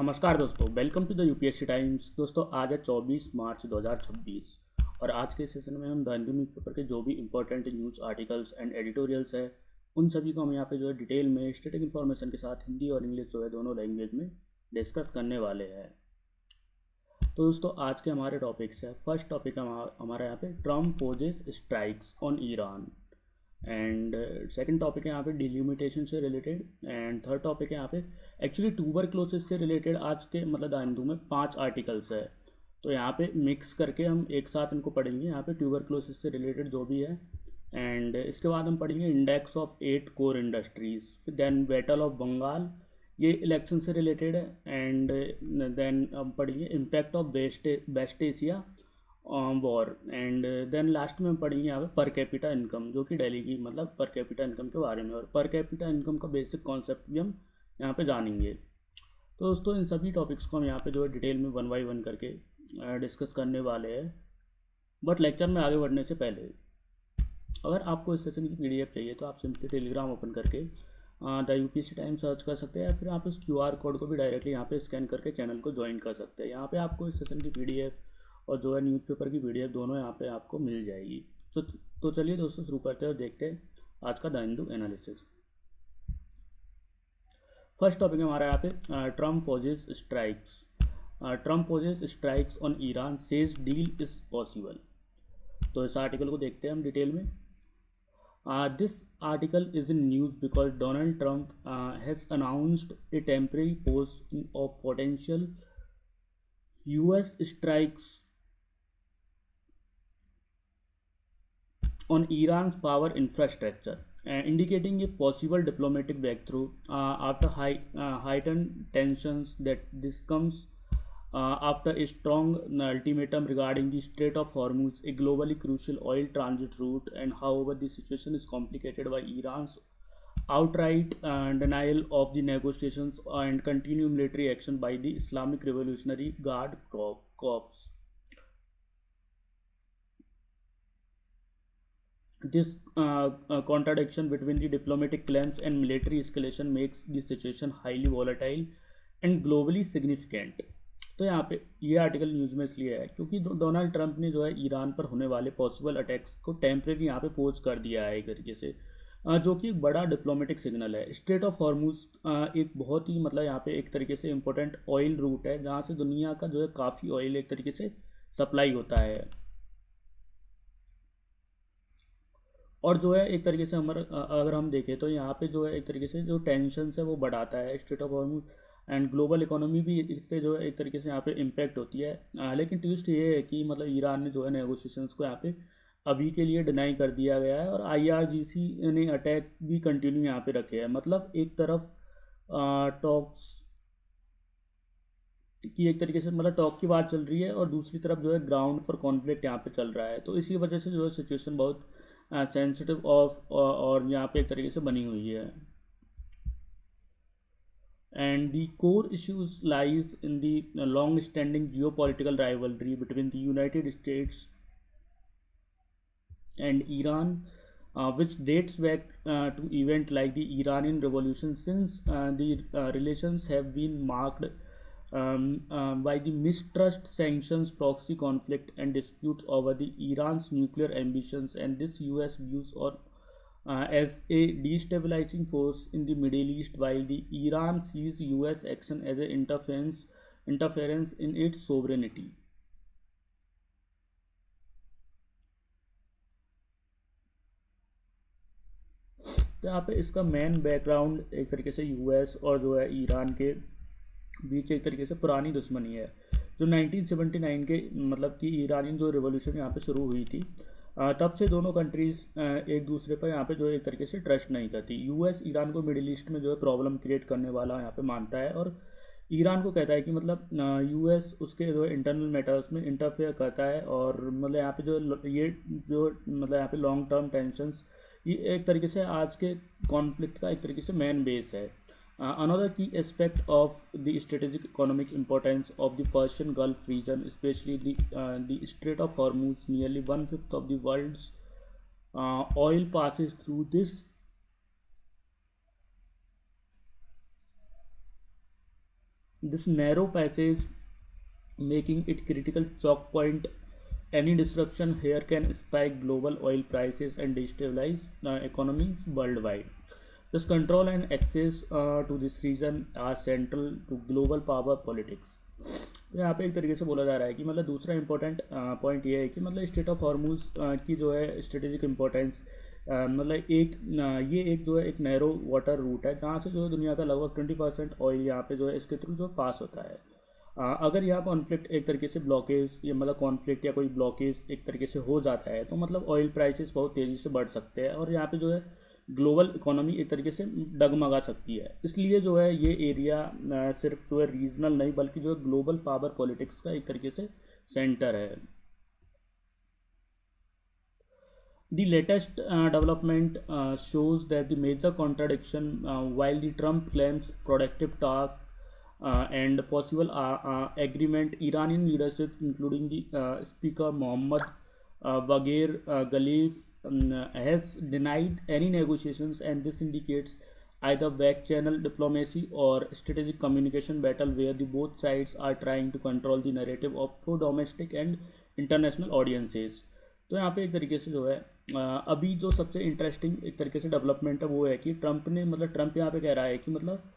नमस्कार दोस्तों, welcome to the UPSC Times. दोस्तों आज है 24 मार्च 2026 और आज के सेशन में हम द हिंदू न्यूज़पेपर के जो भी important news articles and editorials है उन सभी को हम यहाँ पे जो है डिटेल में स्टैटिक इन्फॉर्मेशन के साथ हिंदी और इंग्लिश जो है दोनों लैंग्वेज में डिस्कस करने वाले हैं। तो दोस्तों आज के हमारे टॉपिक्स है, फर्स्ट टॉपिक है हमारा यहाँ पे Trump poses strikes on Iran, and second topic है यहाँ पे डिलिमिटेशन से रिलेटेड, एंड थर्ड टॉपिक है यहाँ पे एक्चुअली ट्यूबरक्लोसिस से रिलेटेड आज के मतलब द हिंदू में 5 आर्टिकल्स है। तो यहाँ पे मिक्स करके हम एक साथ इनको पढ़ेंगे, यहाँ पे ट्यूबरक्लोसिस से रिलेटेड जो भी है, एंड इसके बाद हम पढ़ेंगे index of 8 core industries, then battle of Bengal, ये इलेक्शन से रिलेटेड है, एंड देन हम पढ़ेंगे impact of West Asia war, and then last में हम पढ़ेंगे यहाँ पे पर कैपिटा इनकम, जो कि दिल्ली की मतलब पर कैपिटा इनकम के बारे में, और पर कैपिटा इनकम का बेसिक कॉन्सेप्ट भी हम यहाँ पे जानेंगे। तो दोस्तों इन सभी टॉपिक्स को हम यहाँ पे जो है डिटेल में 1 बाय 1 करके डिस्कस करने वाले हैं। बट लेक्चर में आगे बढ़ने से पहले अगर आपको इस सेशन की पीडीएफ चाहिए तो आप सिंपली टेलीग्राम ओपन करके द यूपीएससी टाइम सर्च कर सकते हैं, या फिर आप इस क्यूआर कोड को भी डायरेक्टली यहाँ पे स्कैन करके चैनल को ज्वाइन कर सकते हैं। यहाँ पे आपको इस सेशन की पीडीएफ और जो है न्यूज़पेपर की पीडीएफ दोनों यहाँ पे आपको मिल जाएगी। तो चलिए दोस्तों शुरू करते हैं और देखते हैं आज का the Hindu analysis. First topic है हमारा यहाँ पे Trump poses strikes. Trump poses strikes on Iran says deal is possible. तो इस आर्टिकल को देखते हैं हम डिटेल में। This article is in news because Donald Trump has announced a temporary pause of potential US strikes on Iran's power infrastructure, indicating a possible diplomatic breakthrough after heightened tensions. That this comes after a strong ultimatum regarding the Strait of Hormuz, a globally crucial oil transit route, and however the situation is complicated by Iran's outright denial of the negotiations and continued military action by the Islamic Revolutionary Guard Corps. This contradiction between the diplomatic claims and military escalation makes the situation highly volatile and globally significant. तो यहाँ पे ये article news में इसलिए है क्योंकि Donald Trump ने जो है ईरान पर होने वाले पॉसिबल अटैक्स को टेम्परेरी यहाँ पे पोज कर दिया है एक तरीके से, जो कि एक बड़ा डिप्लोमेटिक सिग्नल है। स्ट्रेट ऑफ हॉर्मुज एक बहुत ही मतलब यहाँ पे एक तरीके से इंपॉर्टेंट ऑयल रूट है जहाँ से दुनिया का जो है काफ़ी ऑयल एक तरीके से सप्लाई होता है, और जो है एक तरीके से हमारा अगर हम देखें तो यहाँ पे जो है एक तरीके से जो टेंशन है वो बढ़ाता है straight of Hormuz, and global economy भी इससे जो है एक तरीके से यहाँ पे इम्पैक्ट होती है। लेकिन ट्विस्ट ये है कि मतलब ईरान ने जो है नेगोशिएशंस को यहाँ पे अभी के लिए डिनाई कर दिया गया है, और आईआरजीसी ने अटैक भी कंटिन्यू यहाँ पे रखे हैं। मतलब एक तरफ टॉक्स की एक तरीके से मतलब टॉक की बात चल रही है, और दूसरी तरफ जो है ग्राउंड पर कॉन्फ्लिक्ट यहाँ पे चल रहा है। तो इसी वजह से जो है सिचुएशन बहुत सेंसिटिव और यहाँ पे एक तरीके से बनी हुई है। And the core issues lies in the long-standing geopolitical rivalry between the United States and Iran, which dates back to events like the Iranian Revolution. Since the relations have been marked by the mistrust, sanctions, proxy conflict, and disputes over the Iran's nuclear ambitions, and this U.S. views or as a destabilizing force in the Middle East, while the Iran sees US action as an interference in its sovereignty. तो यहाँ पे इसका main background एक तरीके से US और जो है ईरान के बीच एक तरीके से पुरानी दुश्मनी है, जो 1979 के मतलब कि ईरानियन जो रिवॉल्यूशन यहाँ पे शुरू हुई थी, तब से दोनों कंट्रीज़ एक दूसरे पर यहाँ पे जो एक तरीके से ट्रस्ट नहीं करती। यूएस ईरान को मिडिल ईस्ट में जो है प्रॉब्लम क्रिएट करने वाला यहाँ पे मानता है, और ईरान को कहता है कि मतलब यूएस उसके जो इंटरनल मैटर्स में इंटरफेयर करता है, और मतलब यहाँ पे जो ये जो मतलब यहाँ पे लॉन्ग टर्म टेंशंस ये एक तरीके से आज के कॉन्फ्लिक्ट का एक तरीके से मेन बेस है। Another key aspect of the strategic economic importance of the Persian Gulf region, especially the Strait of Hormuz, nearly 1/5 of the world's oil passes through this This narrow passage making it critical choke point. Any disruption here can spike global oil prices and destabilize economies worldwide. Thus, control and access to this region are central to global power politics. तो यहाँ पे एक तरीके से बोला जा रहा है कि मतलब दूसरा इंपॉर्टेंट पॉइंट ये है कि मतलब स्टेट ऑफ हॉर्मूज की जो है स्ट्रेटेजिक इम्पोर्टेंस, मतलब ये एक जो है एक नैरो वाटर रूट है जहाँ से जो है दुनिया का लगभग 20% ऑयल यहाँ पे जो है इसके थ्रू जो पास होता है। अगर यहाँ कॉन्फ्लिक्ट एक तरीके से ब्लॉकेज या मतलब कॉन्फ्लिक्ट या कोई ब्लॉकेज एक तरीके से हो जाता है तो मतलब ऑयल प्राइसेस बहुत तेज़ी से बढ़ सकते हैं और यहाँ पे जो है ग्लोबल इकोनॉमी एक तरीके से डगमगा सकती है। इसलिए जो है ये एरिया सिर्फ जो है रीजनल नहीं बल्कि जो है ग्लोबल पावर पॉलिटिक्स का एक तरीके से सेंटर है। The latest development shows that the major contradiction, while the Trump claims productive talk and possible agreement, Iranian leadership, including the Speaker Mohammad Bagher Ghalib, has denied any negotiations, and this indicates either back channel diplomacy or strategic communication battle where the both sides are trying to control the narrative of pro domestic and international audiences। तो यहाँ पे एक तरीके से जो है अभी जो सबसे इंटरेस्टिंग एक तरीके से डेवलपमेंट है वो है कि ट्रंप यहाँ पे कह रहा है कि मतलब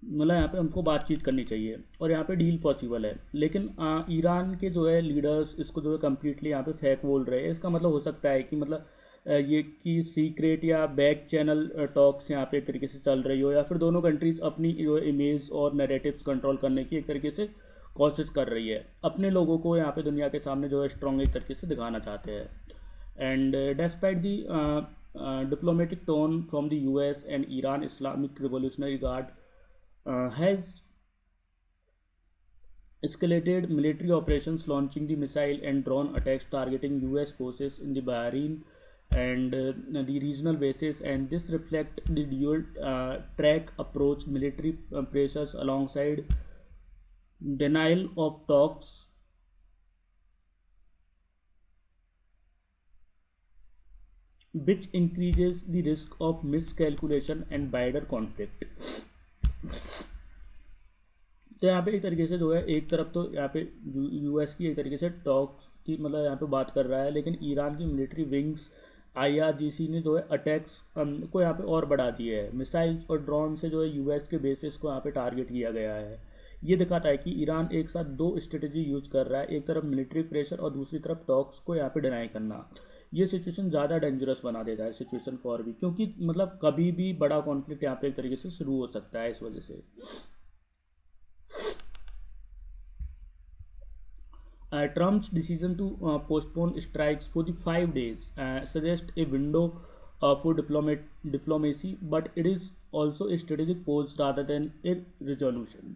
यहाँ पे हमको बातचीत करनी चाहिए और यहाँ पे डील पॉसिबल है, लेकिन ईरान के जो है लीडर्स इसको जो है कम्प्लीटली यहाँ पे फेक बोल रहे हैं। इसका मतलब हो सकता है कि मतलब ये कि सीक्रेट या बैक चैनल टॉक्स यहाँ पे एक तरीके से चल रही हो या फिर दोनों कंट्रीज अपनी जो इमेज और नैरेटिव्स कंट्रोल करने की एक तरीके से कोशिश कर रही है, अपने लोगों को यहाँ पे दुनिया के सामने जो है स्ट्रॉन्ग एक तरीके से दिखाना चाहते हैं। And despite the diplomatic tone from the US and Iran Islamic revolutionary guard has escalated military operations, launching the missile and drone attacks targeting US forces in the Bahrain and the regional bases, and this reflect the dual track approach, military pressures alongside denial of talks, which increases the risk of miscalculation and wider conflict। तो यहाँ पे एक तरीके से जो है एक तरफ तो यहाँ पे यूएस की एक तरीके से टॉक्स की मतलब यहाँ पे बात कर रहा है, लेकिन ईरान की मिलिट्री विंग्स आईआरजीसी ने जो है अटैक्स को यहाँ पे और बढ़ा दिए है। मिसाइल्स और ड्रोन से जो है यूएस के बेसिस को यहाँ पे टारगेट किया गया है। ये दिखाता है कि ईरान एक साथ दो स्ट्रेटजी यूज कर रहा है, एक तरफ मिलिट्री प्रेशर और दूसरी तरफ टॉक्स को यहाँ पे डिनाई करना। ये सिचुएशन ज़्यादा डेंजरस बना देता है सिचुएशन फॉर भी, क्योंकि मतलब कभी भी बड़ा कॉन्फ्लिक्ट यहाँ पे एक तरीके से शुरू हो सकता है इस वजह से। Trump's decision to postpone strikes for the 5 days suggests a window for diplomacy, but it is also a strategic pause rather than a resolution।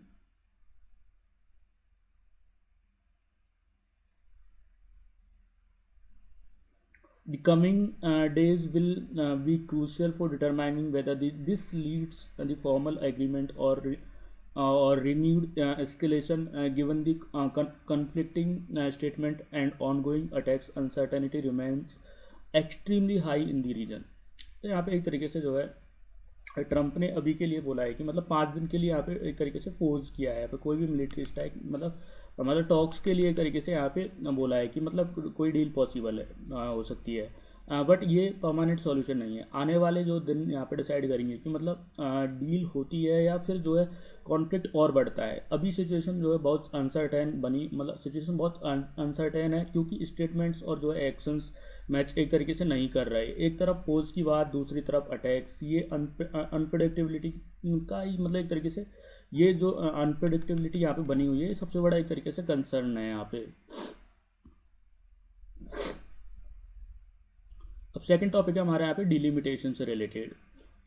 The coming days will be crucial for determining whether this leads the formal agreement or renewed escalation, given the conflicting statement and ongoing attacks, uncertainty remains extremely high in the region। तो यहाँ पे एक तरीके से जो है Trump ने अभी के लिए बोला है कि मतलब 5 दिन के लिए यहाँ पे एक तरीके से फोर्स किया है, यहाँ पे कोई भी मिलिट्री स्ट्राइक मतलब टॉक्स के लिए एक तरीके से यहाँ पे बोला है कि मतलब कोई डील पॉसिबल है, हो सकती है, बट ये परमानेंट सॉल्यूशन नहीं है। आने वाले जो दिन यहाँ पे डिसाइड करेंगे कि मतलब डील होती है या फिर जो है कॉन्फ्लिक्ट और बढ़ता है। अभी सिचुएशन जो है बहुत अनसर्टेन बनी, मतलब सिचुएशन बहुत अनसर्टेन है क्योंकि स्टेटमेंट्स और जो है एक्शंस मैच एक तरीके से नहीं कर रहे। एक तरफ पोज की बात, दूसरी तरफ अटैक्स, ये अनप्रडिक्टेबिलिटी का ही मतलब एक तरीके से ये जो अनप्रडिक्टेबिलिटी यहाँ पे बनी हुई है सबसे बड़ा एक तरीके से कंसर्न है यहाँ पे। अब सेकंड टॉपिक है हमारे यहाँ पे डिलिमिटेशन से रिलेटेड,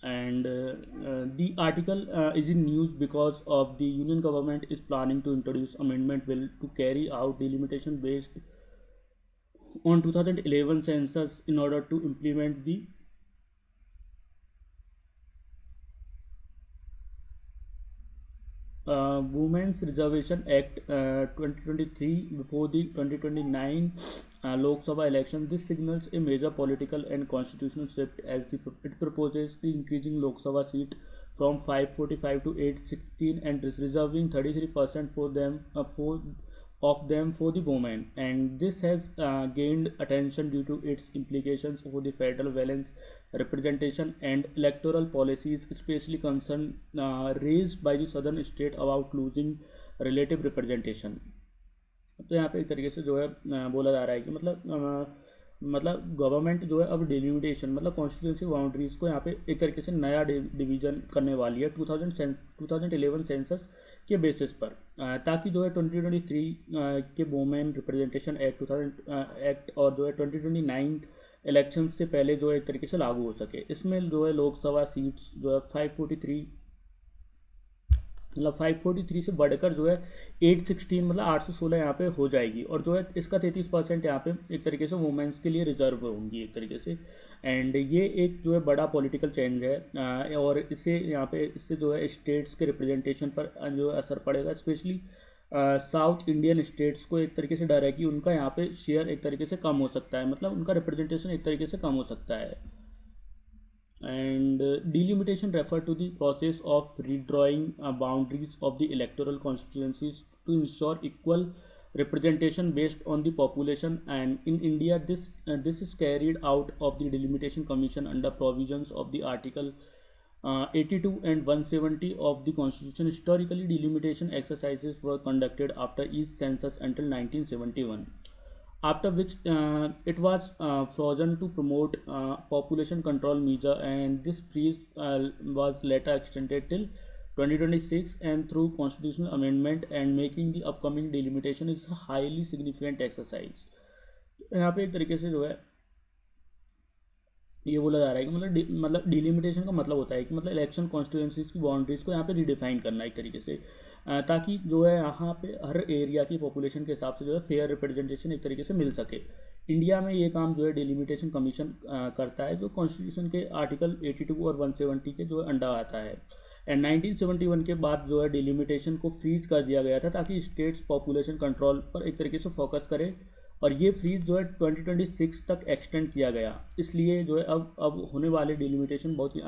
and the article is in news because of the union government is planning to introduce amendment bill to carry out delimitation based on 2011 census in order to implement the Women's Reservation Act 2023 before the 2029 Lok Sabha election. This signals a major political and constitutional shift as it proposes the increasing Lok Sabha seat from 545 to 816 and reserving 33% for them of them for the women, and this has gained attention due to its implications for the federal balance representation and electoral policies, especially concern raised by the southern state about losing relative representation. तो यहाँ पे एक तरीके से जो है बोला जा रहा है कि मतलब गवर्नमेंट जो है अब डिलिमिटेशन मतलब कॉन्स्टिट्यूंसी बाउंड्रीज को यहाँ पे एक तरीके से नया डिवीजन करने वाली है 2011 सेंसस के बेसिस पर, ताकि जो है 2023 के वुमेन रिप्रेजेंटेशन एक्ट 2000 एक्ट और जो है 2029 इलेक्शन से पहले जो है एक तरीके से लागू हो सके। इसमें जो है लोकसभा सीट्स जो है 543 से बढ़कर जो है 816 मतलब 816 यहाँ पे हो जाएगी, और जो है इसका 33% यहाँ पे एक तरीके से वुमेंस के लिए रिजर्व होंगी एक तरीके से। एंड ये एक जो है बड़ा पॉलिटिकल चेंज है, और इससे जो है स्टेट्स के रिप्रेजेंटेशन पर जो असर पड़ेगा, स्पेशली साउथ इंडियन स्टेट्स को एक तरीके से डर है कि उनका यहाँ पे शेयर एक तरीके से कम हो सकता है, मतलब उनका रिप्रेजेंटेशन एक तरीके से कम हो सकता है। And delimitation refer to the process of redrawing boundaries of the electoral constituencies to ensure equal representation based on the population, and in India this is carried out of the delimitation commission under provisions of the article 82 and 170 of the constitution. Historically, delimitation exercises were conducted after each census until 1971, after which it was frozen to promote population control measure, and this freeze was later extended till 2026 and through constitutional amendment, and making the upcoming delimitation is a highly significant exercise. यहाँ पे एक तरीके से जो है ये बोला जा रहा है कि मतलब डिलिमिटेशन का मतलब होता है कि मतलब इलेक्शन कॉन्स्टिट्यूंसीज की बाउंड्रीज को यहाँ पे रिडिफाइन करना एक तरीके से, ताकि जो है यहाँ पे हर एरिया की पॉपुलेशन के हिसाब से जो है फेयर रिप्रेजेंटेशन एक तरीके से मिल सके। इंडिया में ये काम जो है डिलिमिटेशन कमीशन करता है, जो कॉन्स्टिट्यूशन के आर्टिकल 82 और 170 के जो है अंडर आता है। एंड 1971 के बाद जो है डिलिमिटेशन को फ्रीज कर दिया गया था, ताकि स्टेट्स पॉपुलेशन कंट्रोल पर एक तरीके से फोकस करे, और ये फ्रीज जो है 2026 तक एक्सटेंड किया गया। इसलिए जो है अब होने वाले डिलिमिटेशन बहुत ही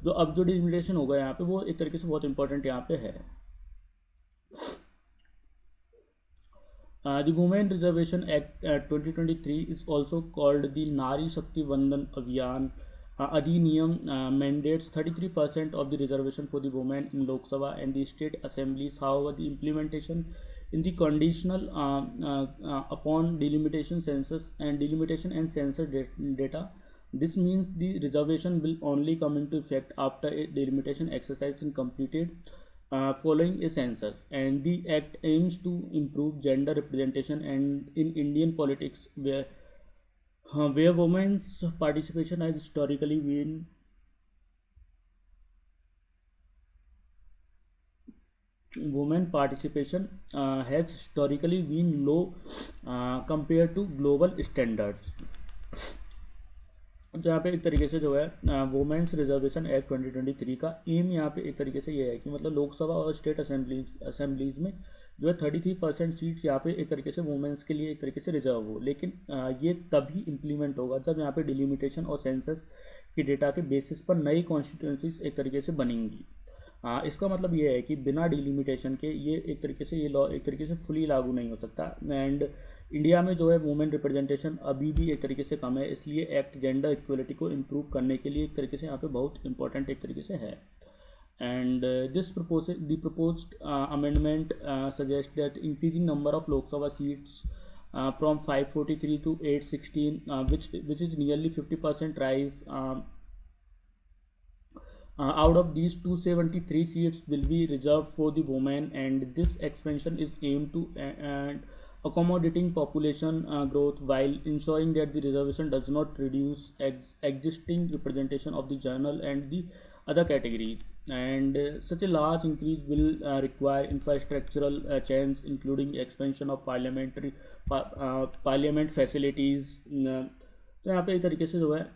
जो डिलिमिटेशन होगा यहाँ पे वो एक तरीके से बहुत इंपॉर्टेंट यहाँ पे है। The Women Reservation Act 2023 is also called the Nari Shakti Vandan Abhiyan Adhiniyam, mandates 33% of the reservation for the women in Lok Sabha and the state assemblies. However, the implementation in the conditional upon delimitation and census data. This means the reservation will only come into effect after a delimitation exercise is completed following a census, and the act aims to improve gender representation and in Indian politics, where women's participation has historically been low compared to global standards. तो यहाँ पे एक तरीके से जो है women's reservation act 2023 का M यहाँ पे एक तरीके से ये है कि मतलब लोकसभा और स्टेट असेंबलीज में जो है 33% सीट्स यहाँ पे एक तरीके से वुमेन्स के लिए एक तरीके से रिजर्व हो, लेकिन ये तभी इम्प्लीमेंट होगा जब यहाँ पे डिलिमिटेशन और सेंसस की डेटा के बेसिस पर नई कॉन्स्टिट्यूंसीज एक तरीके से बनेंगी। इसका मतलब ये है कि बिना डिलिमिटेशन के ये एक तरीके से ये लॉ एक तरीके से फुली लागू नहीं हो सकता। एंड इंडिया में जो है वुमेन रिप्रेजेंटेशन अभी भी एक तरीके से कम है, इसलिए एक्ट जेंडर इक्वलिटी को इम्प्रूव करने के लिए एक तरीके से यहाँ पे बहुत इंपॉर्टेंट एक तरीके से है। And this proposed amendment suggests that increasing number of Lok Sabha seats from 543 to 816, which is nearly 50% rise. Out of these, 273 seats will be reserved for the women, and this expansion is aimed to accommodating population growth while ensuring that the reservation does not reduce existing representation of the general and the other categories. And such a large increase will require infrastructural change, including expansion of parliament facilities. तो यहाँ पे एक तरीके से जो है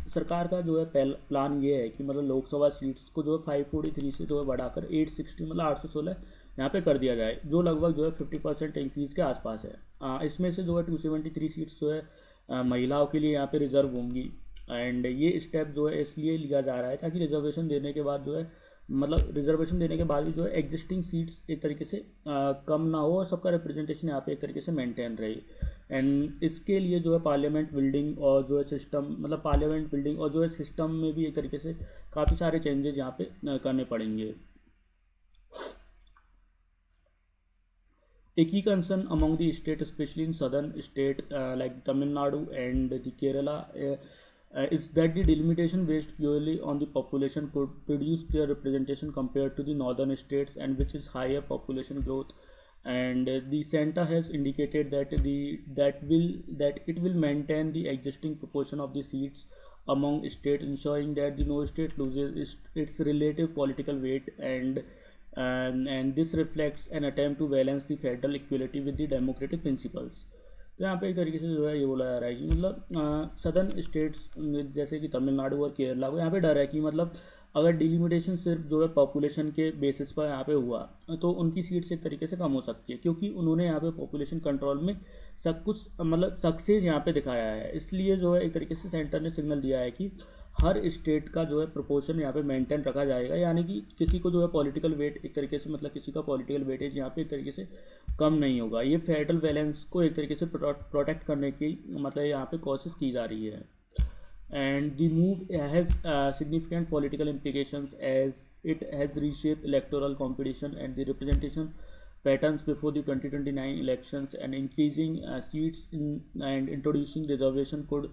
सरकार का जो है प्लान ये है कि मतलब लोकसभा सीट्स को जो है 543 से जो है बढ़ाकर 860 मतलब 816 यहाँ पे कर दिया जाए, जो लगभग जो है 50% इंक्रीज़ के आसपास है। इसमें से जो है 273 सीट्स जो है महिलाओं के लिए यहाँ पे रिजर्व होंगी, एंड ये स्टेप जो है इसलिए लिया जा रहा है ताकि रिजर्वेशन देने के बाद जो है मतलब रिजर्वेशन देने के बाद भी जो है एग्जिस्टिंग सीट्स एक तरीके से कम ना हो और सबका रिप्रेजेंटेशन यहाँ पे एक तरीके से मेंटेन रहे। एंड इसके लिए जो है पार्लियामेंट बिल्डिंग और जो है सिस्टम मतलब पार्लियामेंट बिल्डिंग और जो है सिस्टम में भी एक तरीके से काफ़ी सारे चेंजेस यहाँ पे करने पड़ेंगे। A key concern among the state, especially in southern state like Tamil Nadu and the Kerala, is that the delimitation based purely on the population could reduce their representation compared to the northern states, and which is higher population growth. And the center has indicated that it will maintain the existing proportion of the seats among states, ensuring that the no state loses its relative political weight, and this reflects an attempt to balance the federal equality with the democratic principles. तो यहाँ पे एक तरीके से जो है ये बोला जा रहा है कि मतलब सदर्न स्टेट्स जैसे कि तमिलनाडु और केरला को यहाँ पे डर है कि मतलब अगर डिलिमिटेशन सिर्फ जो है पॉपुलेशन के बेसिस पर यहाँ पे हुआ तो उनकी सीट्स एक तरीके से कम हो सकती है, क्योंकि उन्होंने यहाँ पे पॉपुलेशन कंट्रोल में सब कुछ मतलब सक्सेस यहाँ पे दिखाया है। इसलिए जो है एक तरीके से सेंटर ने सिग्नल दिया है कि हर स्टेट का जो है प्रोपोर्शन यहाँ पे मेंटेन रखा जाएगा, यानी कि किसी को जो है पॉलिटिकल वेट एक तरीके से मतलब किसी का पॉलिटिकल वेटेज यहाँ पे एक तरीके से कम नहीं होगा। ये फेडरल बैलेंस को एक तरीके से प्रोटेक्ट करने की मतलब यहाँ पे कोशिश की जा रही है। And the move has significant political implications as it has reshaped electoral competition and the representation patterns before the 2029 elections, and increasing seats and introducing reservation could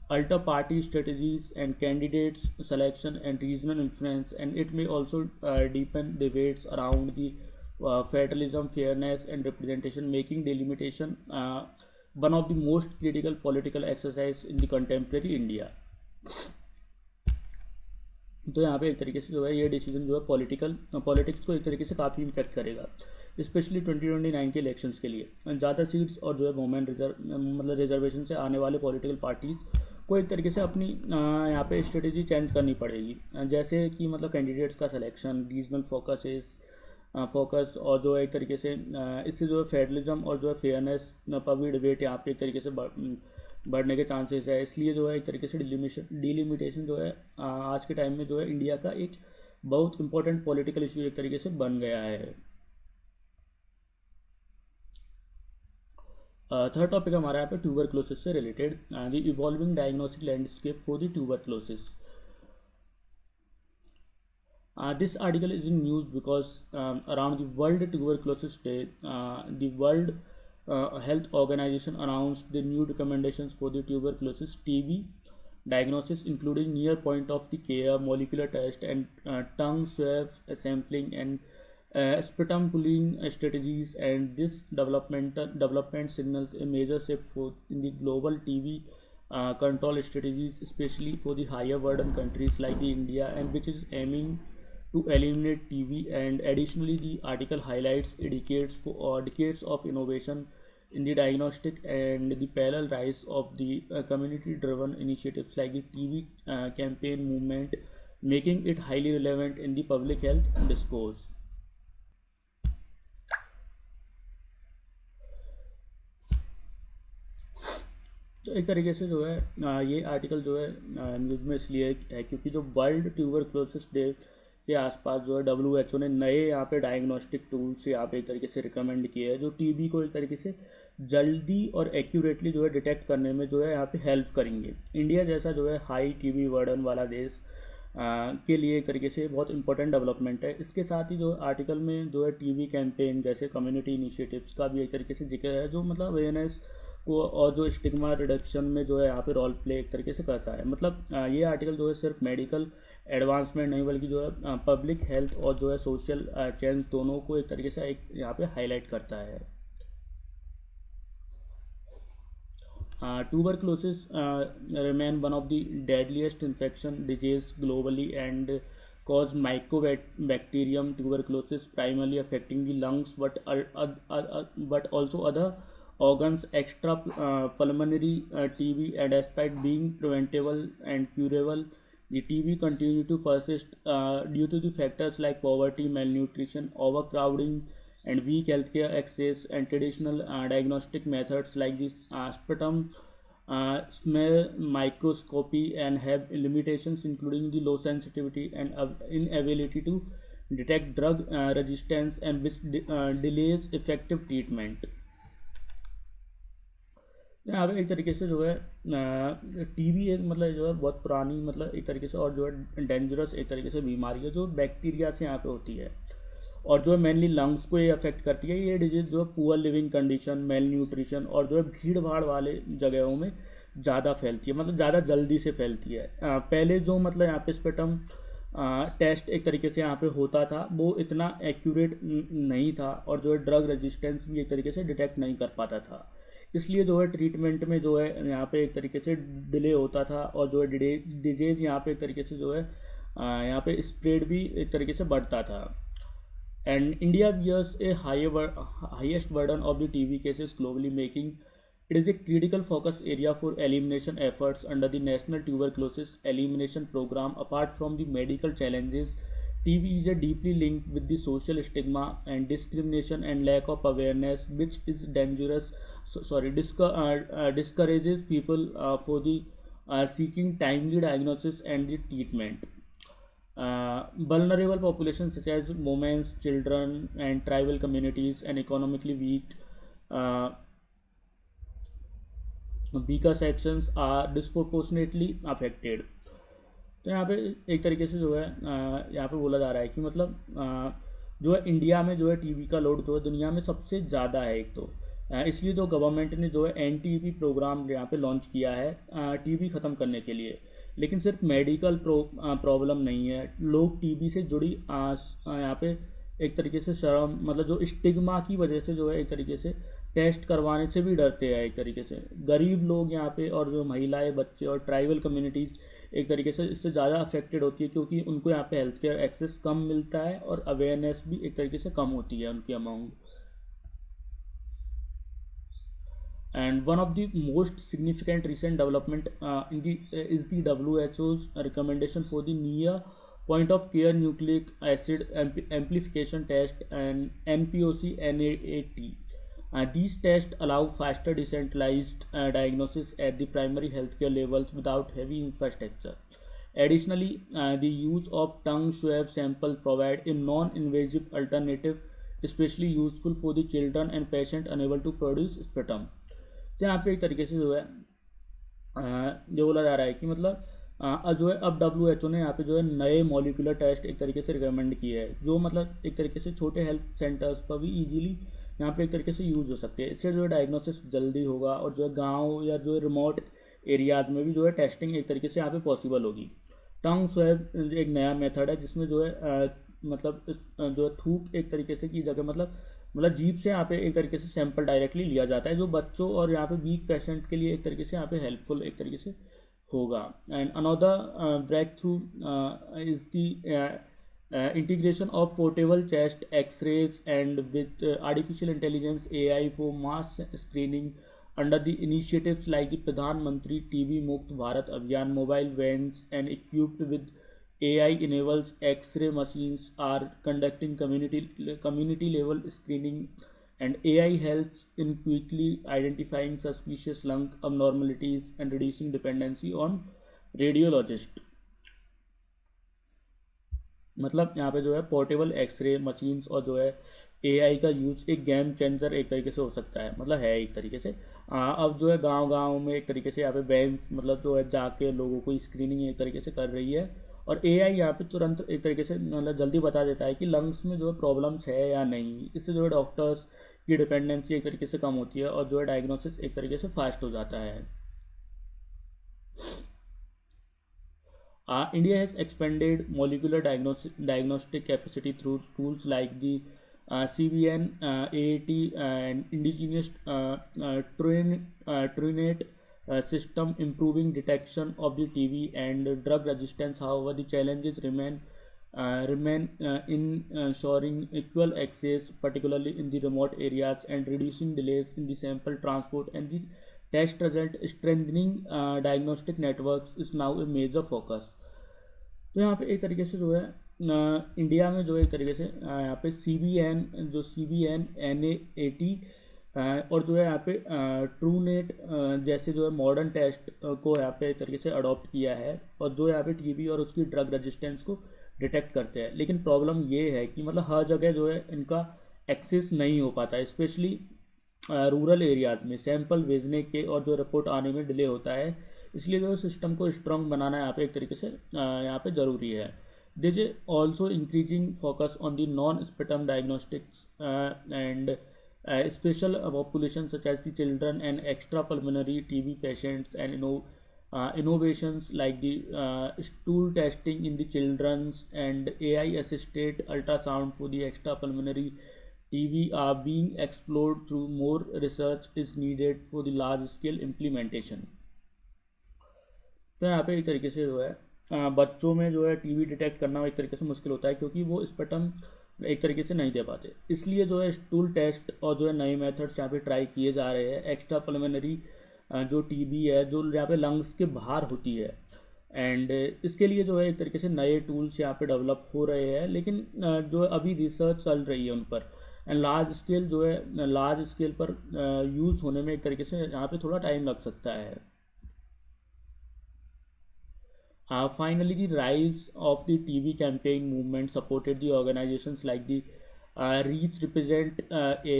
alter party strategies and candidates selection and regional influence, and it may also deepen debates around the federalism, fairness and representation, making delimitation one of the most critical political exercise in the contemporary India. तो यहाँ पे एक तरीके से जो है ये decision जो है पॉलिटिक्स को एक तरीके से काफ़ी इम्पैक्ट करेगा, स्पेशली 2029 के इलेक्शंस के लिए। ज़्यादा सीट्स और जो है वोमेन मतलब रिजर्वेशन से आने वाले पॉलिटिकल पार्टीज़ को एक तरीके से अपनी यहाँ पे स्ट्रेटेजी चेंज करनी पड़ेगी, जैसे कि मतलब कैंडिडेट्स का सिलेक्शन, रीजनल फोकस और जो है एक तरीके से इससे जो है फेडरलिज्म और जो है फेयरनेस पर भी डिबेट यहाँ पे एक तरीके से बढ़ने के चांसेस है। इसलिए जो है एक तरीके से डिलिमिटेशन जो है आज के टाइम में जो है इंडिया का एक बहुत इंपॉर्टेंट पॉलिटिकल इशू एक तरीके से बन गया है। थर्ड टॉपिक हमारा यहाँ पे ट्यूबरक्लोसिस से related, the evolving diagnostic landscape for the tuberculosis. This article is in news because around the World Tuberculosis Day, the World Health Organization announced the new recommendations for the tuberculosis TB diagnosis, including near point of the care, molecular test, and tongue swab sampling and sputum pulling strategies. And this development signals a major shift in the global TB control strategies, especially for the higher burden countries like the India, and which is aiming to eliminate TB. And additionally, the article highlights decades of innovation in the diagnostic and the parallel rise of the community-driven initiatives like the TB campaign movement, making it highly relevant in the public health discourse. तो एक तरीके से जो है ये article जो है news में इसलिए है क्योंकि जो वर्ल्ड ट्यूबरक्लोसिस डे के आसपास जो है WHO ने नए यहाँ पे डायग्नोस्टिक टूल्स यहाँ पे एक तरीके से रिकमेंड किए हैं जो टीबी को एक तरीके से जल्दी और एक्यूरेटली जो है डिटेक्ट करने में जो है यहाँ पे हेल्प करेंगे। इंडिया जैसा जो है हाई टीबी बर्डन वाला देश के लिए एक तरीके से बहुत इंपॉर्टेंट डेवलपमेंट है। इसके साथ ही जो आर्टिकल में जो है टीबी कैंपेन जैसे कम्युनिटी इनिशिएटिव्स का भी एक तरीके से जिक्र है, जो मतलब अवेयरनेस को और जो स्टिग्मा रिडक्शन में जो है यहाँ पे रोल प्ले एक तरीके से करता है। मतलब ये आर्टिकल जो है सिर्फ मेडिकल एडवांसमेंट नहीं बल्कि जो है पब्लिक हेल्थ और जो है सोशल चेंज दोनों को एक तरीके से एक यहाँ पे हाईलाइट करता है। Tuberculosis remain one of the deadliest infection disease globally and cause mycobacterium tuberculosis, primarily affecting the lungs, but also other organs. Extra pulmonary TB, and despite being preventable and curable, the TB continue to persist due to the factors like poverty, malnutrition, overcrowding, and weak healthcare access, and traditional diagnostic methods like this sputum smell microscopy and have limitations including the low sensitivity and inability to detect drug resistance and which delays effective treatment. यहाँ पे एक तरीके से जो है TB एक मतलब जो है बहुत पुरानी मतलब एक तरीके से और जो है डेंजरस एक तरीके से बीमारी है जो बैक्टीरिया से यहाँ पे होती है और जो है मेनली लंग्स को ये अफेक्ट करती है। ये डिजीज जो है poor leaving condition, mail nutrition और जो है भीड़ भाड़ वाले जगहों में ज़्यादा फैलती है, मतलब ज़्यादा जल्दी से फैलती है। पहले जो मतलब यहाँ पे स्पेटम टेस्ट एक तरीके से यहाँ पे होता था वो इतना एक्यूरेट नहीं था और जो है ड्रग रेजिस्टेंस भी एक तरीके से डिटेक्ट नहीं कर पाता था, इसलिए जो है ट्रीटमेंट में जो है यहाँ पे एक तरीके से डिले होता था और जो है डिजीज़ यहाँ पे एक तरीके से जो है यहाँ पे स्प्रेड भी एक तरीके से बढ़ता था। And India bears a highest burden of the TB cases globally, making it is a critical focus area for elimination efforts under the National Tuberculosis Elimination Program. Apart from the medical challenges, TB is a deeply linked with the social stigma and discrimination and lack of awareness, which is dangerous. Discourages people for the seeking timely diagnosis and the treatment. Vulnerable populations such as women, children, and tribal communities and economically weaker sections are disproportionately affected. तो यहाँ पे एक तरीके से जो है यहाँ पे बोला जा रहा है कि मतलब जो है इंडिया में जो है टीबी का लोड जो है दुनिया में सबसे ज़्यादा है एक तो इसलिए जो गवर्नमेंट ने जो है एनटीबी प्रोग्राम यहाँ पे लॉन्च किया है टीबी ख़त्म करने के लिए। लेकिन सिर्फ मेडिकल प्रॉब्लम नहीं है, लोग टीबी से जुड़ी यहाँ पे एक तरीके से शर्म मतलब जो स्टिग्मा की वजह से जो है एक तरीके से टेस्ट करवाने से भी डरते हैं एक तरीके से। गरीब लोग यहाँ पे और जो महिलाएं, बच्चे और ट्राइबल कम्युनिटीज़ एक तरीके से इससे ज़्यादा अफेक्टेड होती है क्योंकि उनको यहाँ पे हेल्थ केयर एक्सेस कम मिलता है और अवेयरनेस भी एक तरीके से कम होती है उनकी amount. And one of the most significant recent development is the WHO's recommendation for the near point of care nucleic acid amplification test and NPOC NAAT. These tests allow faster decentralized diagnosis at the primary healthcare levels without heavy infrastructure. Additionally, the use of tongue swab sample provide a non-invasive alternative, especially useful for the children and patients unable to produce sputum. तो यहाँ पे एक तरीके से जो है जो बोला जा रहा है कि मतलब जो है अब WHO ने यहाँ पे जो है नए मॉलिक्यूलर टेस्ट एक तरीके से रिकमेंड किए हैं जो मतलब एक तरीके से छोटे हेल्थ सेंटर्स पर भी इजीली यहाँ पे एक तरीके से यूज़ हो सकते हैं। इससे जो है डायग्नोसिस जल्दी होगा और जो है गांव या जो है रिमोट एरियाज़ में भी जो है टेस्टिंग एक तरीके से यहाँ पे पॉसिबल होगी। टंग स्वैब एक नया मेथड है जिसमें जो है मतलब जो है थूक एक तरीके से की जगह मतलब जीभ से यहाँ पे एक तरीके से सैंपल डायरेक्टली लिया जाता है जो बच्चों और यहाँ पे वीक पेशेंट के लिए एक तरीके से यहाँ पे हेल्पफुल एक तरीके से होगा। And another breakthrough is the integration of portable chest x-rays and with artificial intelligence AI for mass screening under the initiatives like the Pradhan Mantri TB Mukt Bharat Abhiyan. Mobile vans and equipped with AI enables X-ray machines are conducting community level screening, and AI helps in quickly identifying suspicious lung abnormalities and reducing dependency on radiologist. मतलब यहाँ पे जो है portable x ray machines और जो है AI का use एक गेम चेंजर एक तरीके से हो सकता है, मतलब है एक तरीके से। अब जो है गांव-गांव में एक तरीके से यहाँ पे बैंस मतलब जो है जाके लोगों को स्क्रीनिंग एक तरीके से कर रही है और AI यहाँ पे तुरंत एक तरीके से मतलब जल्दी बता देता है कि लंग्स में जो है प्रॉब्लम्स है या नहीं। इससे जो है डॉक्टर्स की डिपेंडेंसी एक तरीके से कम होती है और जो है डायग्नोसिस एक तरीके से फास्ट हो जाता है। India has expanded molecular diagnostic capacity through tools like the CBN, AAT, and indigenous TrueNet system, improving detection of the TB and drug resistance. However, the challenges remain in ensuring equal access, particularly in the remote areas, and reducing delays in the sample transport and the test result. Strengthening diagnostic networks is now a major focus. तो यहाँ पे एक तरीके से जो है India में जो एक तरीके से यहाँ पे CBN NAAT और जो है यहाँ पे ट्रू नेट जैसे जो है मॉडर्न टेस्ट को यहाँ पे एक तरीके से अडॉप्ट किया है, और जो यहाँ पे टीबी और उसकी ड्रग रेजिस्टेंस को डिटेक्ट करते हैं। लेकिन प्रॉब्लम ये है कि मतलब हर जगह जो है इनका एक्सेस नहीं हो पाता है, स्पेशली रूरल एरियाज में सैंपल भेजने के और जो रिपोर्ट आने में डिले होता है। इसलिए जो सिस्टम को स्ट्रॉन्ग बनाना यहाँ पे एक तरीके से यहाँ पे ज़रूरी है। This is also increasing focus on the non sputum diagnostics and special population such as the children and extrapulmonary TB patients, and innovations like the stool testing in the children's and AI assisted ultrasound for the extrapulmonary TB are being explored through more research is needed for the large scale implementation। तो यहाँ पे एक तरीके से जो है बच्चों में जो है टीबी डिटेक्ट करना एक तरीके से मुश्किल होता है, क्योंकि वो स्पेक्ट्रम एक तरीके से नहीं दे पाते। इसलिए जो है स्टूल टेस्ट और जो है नए मेथड्स यहाँ पे ट्राई किए जा रहे हैं। एक्स्ट्रा पल्मोनरी जो टीबी है जो यहाँ पे लंग्स के बाहर होती है, एंड इसके लिए जो है एक तरीके से नए टूल्स यहाँ पे डेवलप हो रहे हैं, लेकिन जो है अभी रिसर्च चल रही है उन पर। एंड लार्ज स्केल पर यूज़ होने में एक तरीके से यहाँ पे थोड़ा टाइम लग सकता है। Finally, the rise of the TV campaign movement supported the organizations like the Reach represent a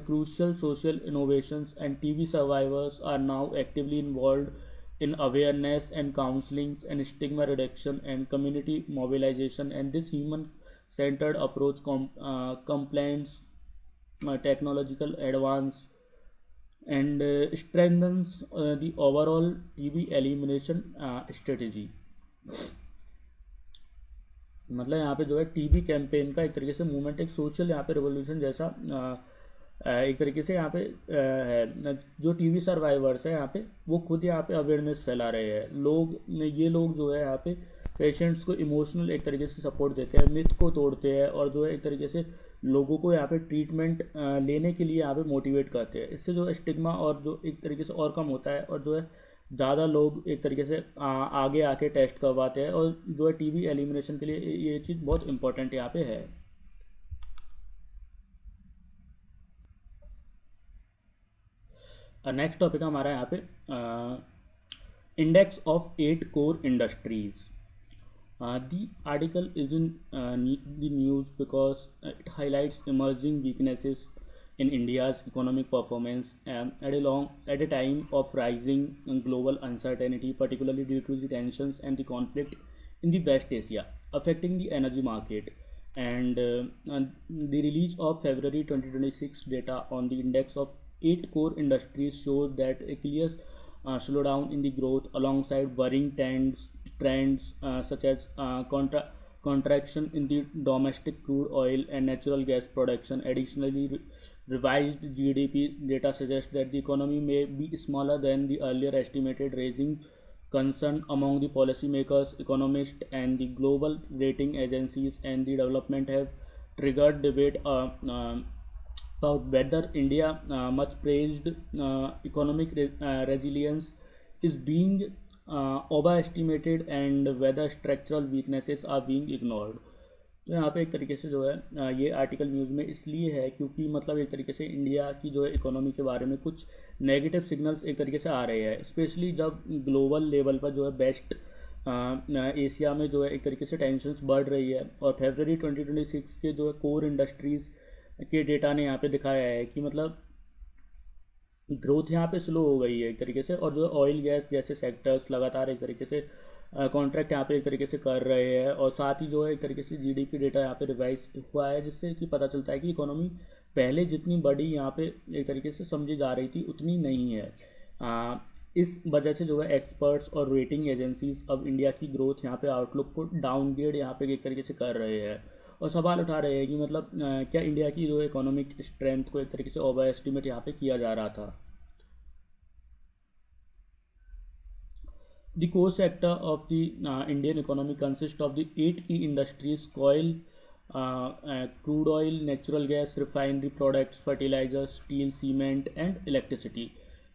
crucial social innovations, and TV survivors are now actively involved in awareness and counseling and stigma reduction and community mobilization. And this human-centered approach complements technological advance and strengthens the overall TV elimination strategy। मतलब यहाँ पे जो है TB campaign का एक तरीके से movement, एक सोशल यहाँ पे रिवोल्यूशन जैसा एक तरीके से यहाँ पे है। जो टीबी सर्वाइवर्स है यहाँ पे वो खुद यहाँ पे अवेयरनेस फैला रहे हैं। ये लोग जो है यहाँ पे पेशेंट्स को इमोशनल एक तरीके से सपोर्ट देते हैं, मिथ को तोड़ते हैं, और जो है एक तरीके से लोगों को यहाँ पे ट्रीटमेंट लेने के लिए यहाँ पे मोटिवेट करते हैं। इससे जो है स्टिग्मा और जो एक तरीके से और कम होता है, और जो है ज़्यादा लोग एक तरीके से आगे आके टेस्ट करवाते हैं, और जो है टीबी एलिमिनेशन के लिए ये चीज़ बहुत इंपॉर्टेंट यहाँ पे है। नेक्स्ट टॉपिक हमारा यहाँ पे index of 8 core industries. The article is in the news because it highlights emerging weaknesses in India's economic performance at a time of rising global uncertainty, particularly due to the tensions and the conflict in the West Asia affecting the energy market. And the release of February 2026 data on the index of 8 core industries shows that a clear slowdown in the growth alongside worrying trends such as contraction in the domestic crude oil and natural gas production. Additionally, revised GDP data suggests that the economy may be smaller than the earlier estimated, raising concern among the policymakers, economists, and the global rating agencies. And the development have triggered debate about whether India much praised economic resilience is being overestimated and whether structural weaknesses are being ignored। तो यहाँ पे एक तरीके से जो है ये article news में इसलिए है क्योंकि मतलब एक तरीके से इंडिया की जो है इकोनॉमी के बारे में कुछ नेगेटिव सिग्नल्स एक तरीके से आ रहे हैं, स्पेशली जब ग्लोबल लेवल पर जो है बेस्ट एशिया में जो है एक तरीके से टेंशन्स बढ़ रही है। और फरवरी 2026 के जो है कोर इंडस्ट्रीज़ के डेटा ने यहाँ पे दिखाया है कि मतलब ग्रोथ यहाँ पे स्लो हो गई है एक तरीके से, और जो ऑयल गैस जैसे सेक्टर्स लगातार एक तरीके से कॉन्ट्रैक्ट यहाँ पे एक तरीके से कर रहे हैं। और साथ ही जो है एक तरीके से जीडीपी डेटा यहाँ पे रिवाइज हुआ है, जिससे कि पता चलता है कि इकोनॉमी पहले जितनी बड़ी यहाँ पे एक तरीके से समझी जा रही थी उतनी नहीं है। इस वजह से जो है एक्सपर्ट्स और रेटिंग एजेंसीज अब इंडिया की ग्रोथ यहाँ पे आउटलुक को डाउनग्रेड यहाँ पे एक तरीके से कर रहे हैं, और सवाल उठा रहे हैं कि मतलब क्या इंडिया की जो इकोनॉमिक स्ट्रेंथ को एक तरीके से ओवर एस्टिमेट यहाँ पे किया जा रहा था। The core sector of the Indian economy consists of the 8 key industries: coal, crude oil, natural gas, refinery products, fertilizers, steel, cement, and electricity.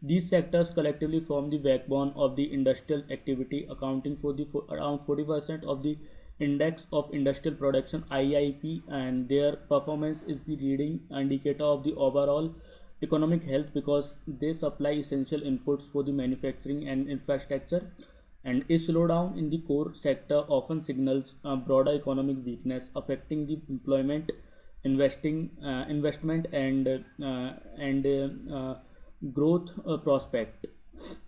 These sectors collectively form the backbone of the industrial activity, accounting for around 40% of the Index of Industrial Production (IIP), and their performance is the leading indicator of the overall economic health because they supply essential inputs for the manufacturing and infrastructure, and a slowdown in the core sector often signals a broader economic weakness affecting the employment, investment and growth prospect.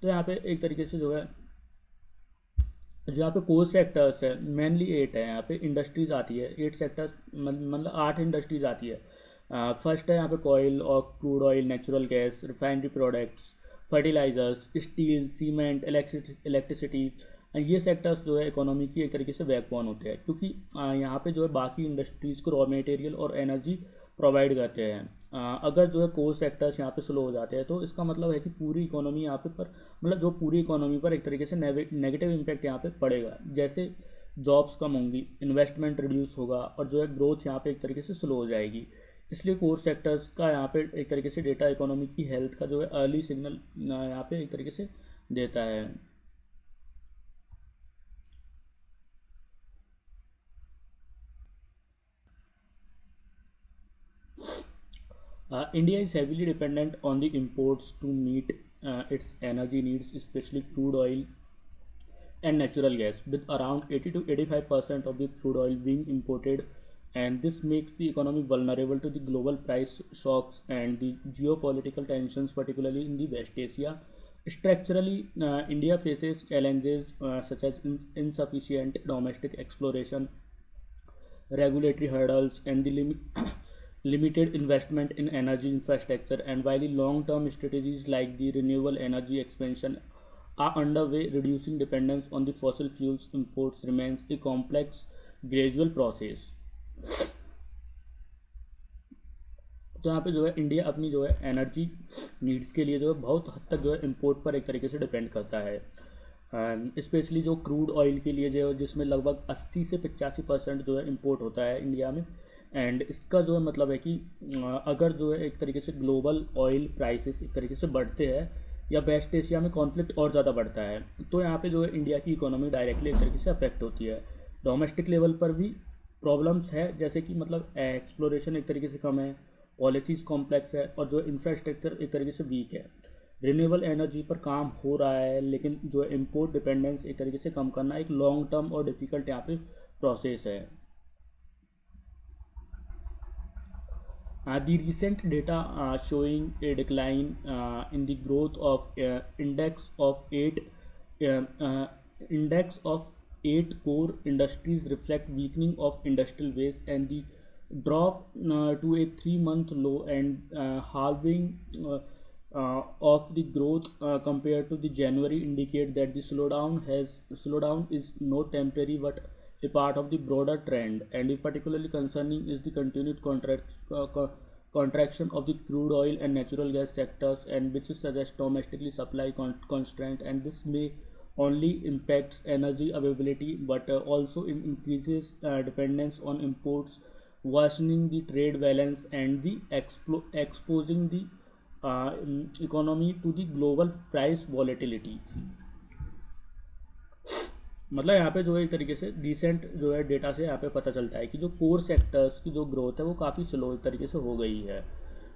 तो यहाँ पे एक तरीके से जो है, जो यहाँ पे कोर सेक्टर्स है मेनली 8 है। यहाँ पे इंडस्ट्रीज आती है 8 सेक्टर्स, मतलब 8 इंडस्ट्रीज आती है। फर्स्ट है यहाँ पे ऑयल और crude oil, natural gas, refinery products, fertilisers, steel, cement, electricity. ये सेक्टर्स जो है इकोनॉमी की एक तरीके से बैकबोन होते हैं, क्योंकि यहाँ पे जो है बाकी इंडस्ट्रीज़ को रॉ मटेरियल और एनर्जी प्रोवाइड करते हैं। अगर जो है कोर सेक्टर्स यहाँ पे स्लो हो जाते हैं तो इसका मतलब है कि पूरी इकोनॉमी यहाँ पे पर मतलब जो पूरी इकोनॉमी पर एक तरीके से नेगेटिव इम्पैक्ट यहाँ पे पड़ेगा। जैसे जॉब्स कम होंगी, इन्वेस्टमेंट रिड्यूस होगा और जो है ग्रोथ यहाँ पे एक तरीके से स्लो हो जाएगी। इसलिए कोर सेक्टर्स का यहाँ पे एक तरीके से डेटा इकोनॉमी की हेल्थ का जो है अर्ली सिग्नल यहाँ पे एक तरीके से देता है। India is heavily dependent on the imports to meet its energy needs, especially crude oil and natural gas, with around 80 to 85% of the crude oil being imported, and this makes the economy vulnerable to the global price shocks and the geopolitical tensions, particularly in the West Asia. Structurally, India faces challenges such as insufficient domestic exploration, regulatory hurdles, and the limited investment in energy infrastructure. And while the long-term strategies like the renewable energy expansion are underway, reducing dependence on the fossil fuels imports remains a complex, gradual process. तो यहाँ पे जो है India अपनी जो है energy needs के लिए जो है बहुत हद तक जो है इंपोर्ट पर एक तरीके से डिपेंड करता है। स्पेशली जो क्रूड ऑयल के लिए जो है, जिसमें लगभग 80 से 85% जो है इंपोर्ट होता है इंडिया में। एंड इसका जो है मतलब है कि अगर जो है एक तरीके से ग्लोबल ऑयल प्राइसेस एक तरीके से बढ़ते हैं या वेस्ट एशिया में कॉन्फ्लिक्ट और ज़्यादा बढ़ता है, तो यहाँ पे जो है इंडिया की इकोनॉमी डायरेक्टली एक तरीके से अफेक्ट होती है। डोमेस्टिक लेवल पर भी प्रॉब्लम्स है, जैसे कि मतलब एक्सप्लोरेशन एक तरीके से कम है, पॉलिसीज़ कॉम्प्लेक्स है और जो इंफ्रास्ट्रक्चर एक तरीके से वीक है। रिन्यूएबल एनर्जी पर काम हो रहा है, लेकिन जो इम्पोर्ट डिपेंडेंस एक तरीके से कम करना एक लॉन्ग टर्म और डिफ़िकल्ट यहाँ पे प्रोसेस है। The recent data showing a decline in the growth of index of 8 core industries reflect weakening of industrial base, and the drop to a 3-month low and halving of the growth compared to the January indicate that the slowdown is not temporary but a part of the broader trend. And particularly concerning is the continued contraction of the crude oil and natural gas sectors, and which suggests domestically supply constraint, and this may only impacts energy availability but also increases dependence on imports, worsening the trade balance and the exposing the economy to the global price volatility. मतलब यहाँ पे जो है एक तरीके से recent जो है डेटा से यहाँ पे पता चलता है कि जो कोर सेक्टर्स की जो ग्रोथ है वो काफ़ी स्लो एक तरीके से हो गई है।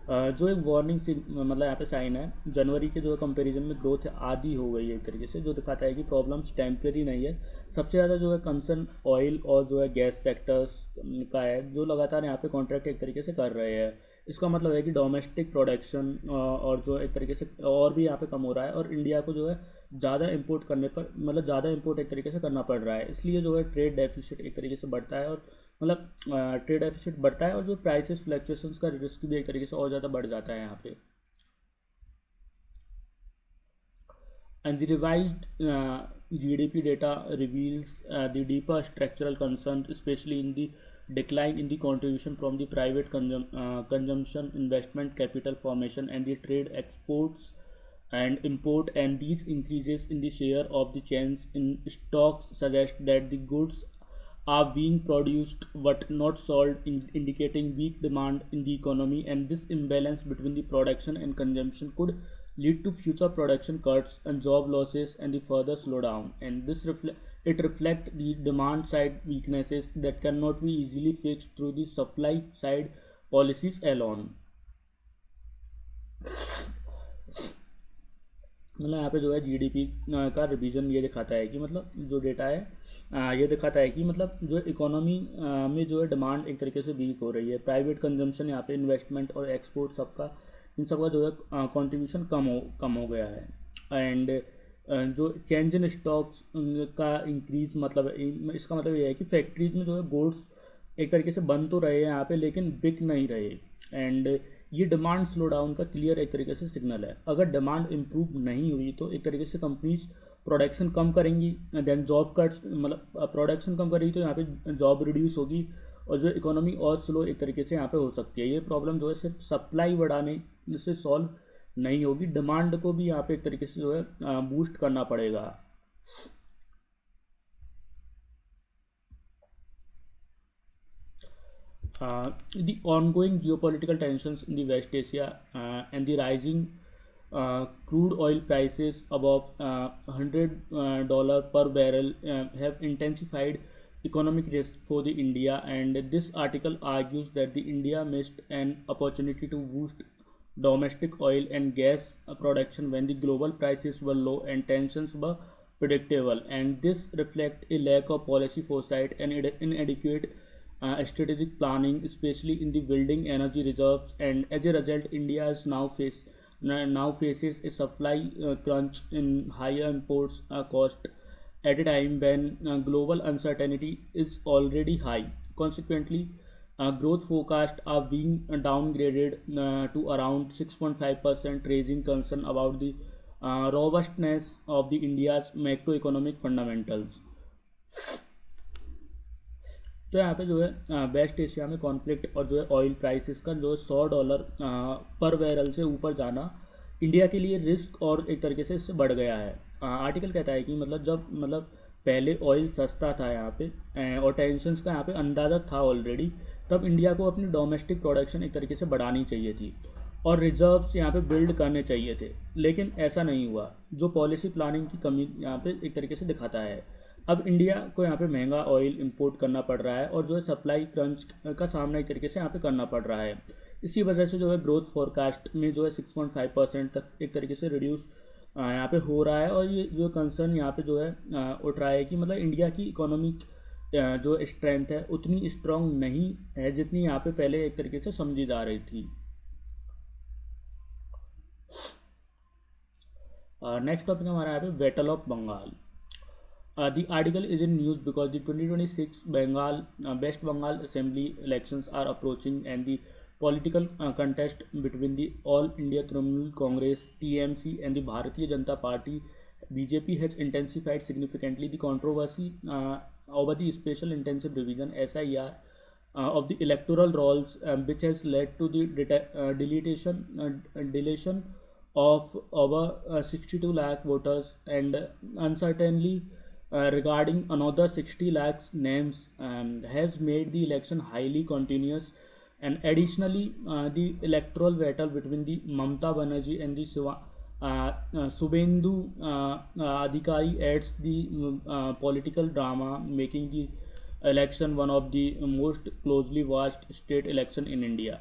जो एक वार्निंग मतलब यहाँ पे साइन है, जनवरी के जो है कंपैरिजन में ग्रोथ आधी हो गई है एक तरीके से, जो दिखाता है कि प्रॉब्लम्स टेम्परेरी नहीं है। सबसे ज़्यादा जो है कंसर्न ऑयल और जो है गैस सेक्टर्स का है, जो लगातार यहाँ पे कॉन्ट्रैक्ट एक तरीके से कर रहे हैं। इसका मतलब है कि डोमेस्टिक प्रोडक्शन और जो एक तरीके से और भी यहाँ पे कम हो रहा है, और इंडिया को जो है ज़्यादा इंपोर्ट करने पर मतलब ज़्यादा इंपोर्ट एक तरीके से करना पड़ रहा है। इसलिए जो है ट्रेड डेफिसिट एक तरीके से बढ़ता है, और मतलब ट्रेड डेफिसिट बढ़ता है और जो प्राइसेस फ्लक्चुएशंस का रिस्क भी एक तरीके से और ज़्यादा बढ़ जाता है यहाँ पे। And the revised GDP data reveals the deeper structural concerns, especially in the decline in the contribution from the private consumption, investment, capital formation, and the trade exports and import. And these increases in the share of the chains in stocks suggest that the goods are being produced but not sold, indicating weak demand in the economy. And this imbalance between the production and consumption could lead to future production cuts and job losses and the further slowdown. And this reflects the demand side weaknesses that cannot be easily fixed through the supply side policies alone. मतलब यहाँ पे जो है GDP का revision ये दिखाता है कि मतलब जो डेटा है ये दिखाता है कि मतलब जो इकोनॉमी में जो है डिमांड एक तरीके से वीक हो रही है। प्राइवेट कंजम्पशन, यहाँ पे इन्वेस्टमेंट और एक्सपोर्ट सबका, इन सबका जो है कंट्रीब्यूशन कम हो गया है। एंड जो चेंज इन स्टॉक्स का इंक्रीज, मतलब इसका मतलब ये है कि फैक्ट्रीज में जो है गुड्स एक तरीके से बन तो रहे हैं यहाँ पे, लेकिन बिक नहीं रहे। एंड ये डिमांड स्लो डाउन का क्लियर एक तरीके से सिग्नल है। अगर डिमांड इम्प्रूव नहीं हुई तो एक तरीके से कंपनीज प्रोडक्शन कम करेंगी, देन जॉब कट्स, मतलब प्रोडक्शन कम करेगी तो यहाँ पे जॉब रिड्यूस होगी, और जो इकोनॉमी और स्लो एक तरीके से यहाँ पे हो सकती है। ये प्रॉब्लम जो है सिर्फ सप्लाई बढ़ाने से सॉल्व नहीं होगी, डिमांड को भी यहाँ पे एक तरीके से जो है बूस्ट करना पड़ेगा। The ongoing geopolitical tensions in the West Asia and the rising crude oil prices above $100 per barrel have intensified economic risk for the India. And this article argues that the India missed an opportunity to boost domestic oil and gas production when the global prices were low and tensions were predictable. And this reflects a lack of policy foresight and inadequate strategic planning, especially in the building energy reserves. And as a result, India is now faces a supply crunch in higher imports cost at a time when global uncertainty is already high. Consequently, growth forecasts are being downgraded to around 6.5%, raising concern about the robustness of the India's macroeconomic fundamentals. तो यहाँ पे जो है West Asia में conflict और जो है oil prices का जो $100 पर बैरल से ऊपर जाना इंडिया के लिए रिस्क और एक तरीके से इससे बढ़ गया है। आर्टिकल कहता है कि मतलब जब मतलब पहले ऑयल सस्ता था यहाँ पे और टेंशन्स का यहाँ पे अंदाज़ा था ऑलरेडी, तब इंडिया को अपनी डोमेस्टिक प्रोडक्शन एक तरीके से बढ़ानी चाहिए थी और रिजर्व्स यहाँ पे बिल्ड करने चाहिए थे, लेकिन ऐसा नहीं हुआ, जो पॉलिसी प्लानिंग की कमी यहाँ पे एक तरीके से दिखाता है। अब इंडिया को यहाँ पे महंगा ऑयल इंपोर्ट करना पड़ रहा है और जो है सप्लाई क्रंच का सामना एक तरीके से यहाँ पे करना पड़ रहा है। इसी वजह से जो है ग्रोथ फोरकास्ट में जो है 6.5% तक एक तरीके से रिड्यूस यहाँ पे हो रहा है। और ये जो कंसर्न यहाँ पे जो है उठ रहा है कि मतलब इंडिया की इकोनॉमिक जो स्ट्रेंथ है उतनी स्ट्रांग नहीं है जितनी यहाँ पे पहले एक तरीके से समझी जा रही थी। नेक्स्ट टॉपिक हमारा यहाँ पे battle of Bengal. The article is in news because the 2026 West Bengal Assembly elections are approaching, and the political contest between the All India Trinamool Congress (TMC) and the Bharatiya Janata Party (BJP) has intensified significantly. The controversy over the Special Intensive Revision (SIR) of the electoral rolls, which has led to the deletion of over 62 lakh voters, and uncertainly regarding another 60 lakhs names, has made the election highly continuous. And additionally, the electoral battle between the Mamta Banerjee and the Subhendu Adhikari adds the political drama, making the election one of the most closely watched state election in India.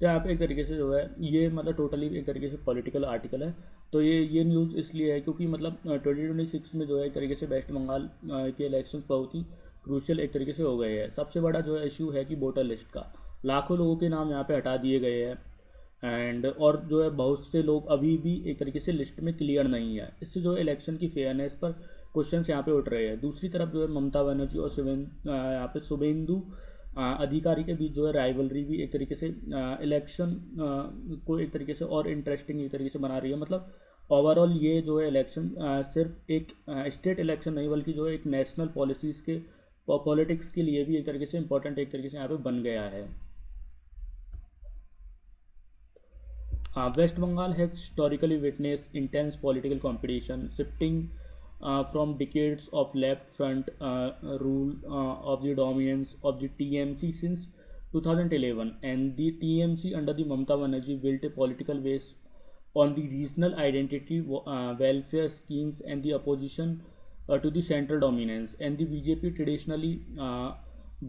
तो यहाँ पे एक तरीके से जो है ये मतलब टोटली एक तरीके से पॉलिटिकल आर्टिकल है। तो ये न्यूज़ इसलिए है क्योंकि मतलब 2026 में जो है एक तरीके से वेस्ट बंगाल के इलेक्शंस बहुत ही क्रूशियल एक तरीके से हो गए हैं। सबसे बड़ा जो है इशू है कि वोटर लिस्ट का लाखों लोगों के नाम यहाँ पे हटा दिए गए हैं, एंड और जो है बहुत से लोग अभी भी एक तरीके से लिस्ट में क्लियर नहीं है। इससे जो है इलेक्शन की फेयरनेस पर क्वेश्चन यहाँ पे उठ रहे हैं। दूसरी तरफ जो है ममता बनर्जी और यहाँ पे शुभेंदु अधिकारी के बीच जो है राइवलरी भी एक तरीके से इलेक्शन को एक तरीके से और इंटरेस्टिंग एक तरीके से बना रही है। मतलब ओवरऑल ये जो है इलेक्शन सिर्फ एक स्टेट इलेक्शन नहीं बल्कि जो है एक नेशनल पॉलिसीज़ के पॉलिटिक्स के लिए भी एक तरीके से इम्पोर्टेंट एक तरीके से यहाँ पे बन गया है। West Bengal has historically witnessed intense political competition, shifting from decades of left front rule of the dominance of the TMC since 2011, and the TMC under the Mamata Banerjee built a political base on the regional identity, welfare schemes, and the opposition to the central dominance. And the BJP traditionally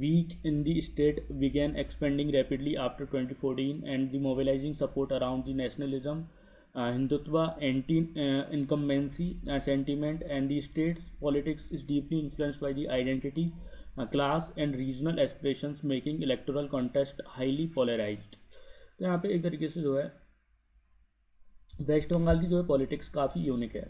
weak in the state began expanding rapidly after 2014, and the mobilizing support around the nationalism, Hindutva, anti-incumbency sentiment, and the state's politics is deeply influenced by the identity, class, and regional aspirations, making electoral contest highly polarized. तो यहाँ पे एक तरीके से जो है waste Bengal की जो है पॉलिटिक्स काफ़ी यूनिक है,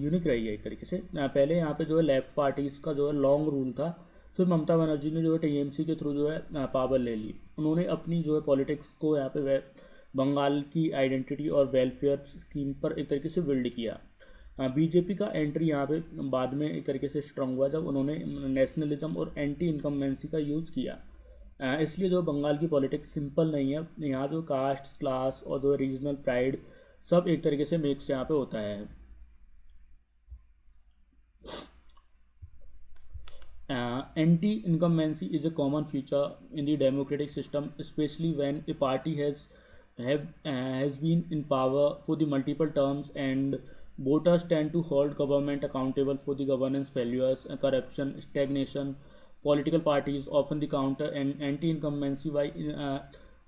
यूनिक रही है एक तरीके से। पहले यहाँ पे जो है लेफ्ट पार्टीज़ का जो है लॉन्ग रूल था, फिर ममता बनर्जी ने जो है टीएमसी के थ्रू जो है पावर ले ली। उन्होंने अपनी जो है पॉलिटिक्स को यहाँ पे बंगाल की आइडेंटिटी और वेलफेयर स्कीम पर एक तरीके से बिल्ड किया। बीजेपी का एंट्री यहाँ पे बाद में एक तरीके से स्ट्रांग हुआ जब उन्होंने नेशनलिज्म और एंटी इनकम्बेंसी का यूज़ किया। इसलिए जो बंगाल की पॉलिटिक्स सिंपल नहीं है, यहाँ जो कास्ट, क्लास और जो रीजनल प्राइड सब एक तरीके से मिक्स यहाँ पे होता है। Anti-incumbency is a common feature in the democratic system, especially when a party has been in power for the multiple terms, and voters tend to hold government accountable for the governance failures, corruption, stagnation. Political parties often the counter and anti-incumbency by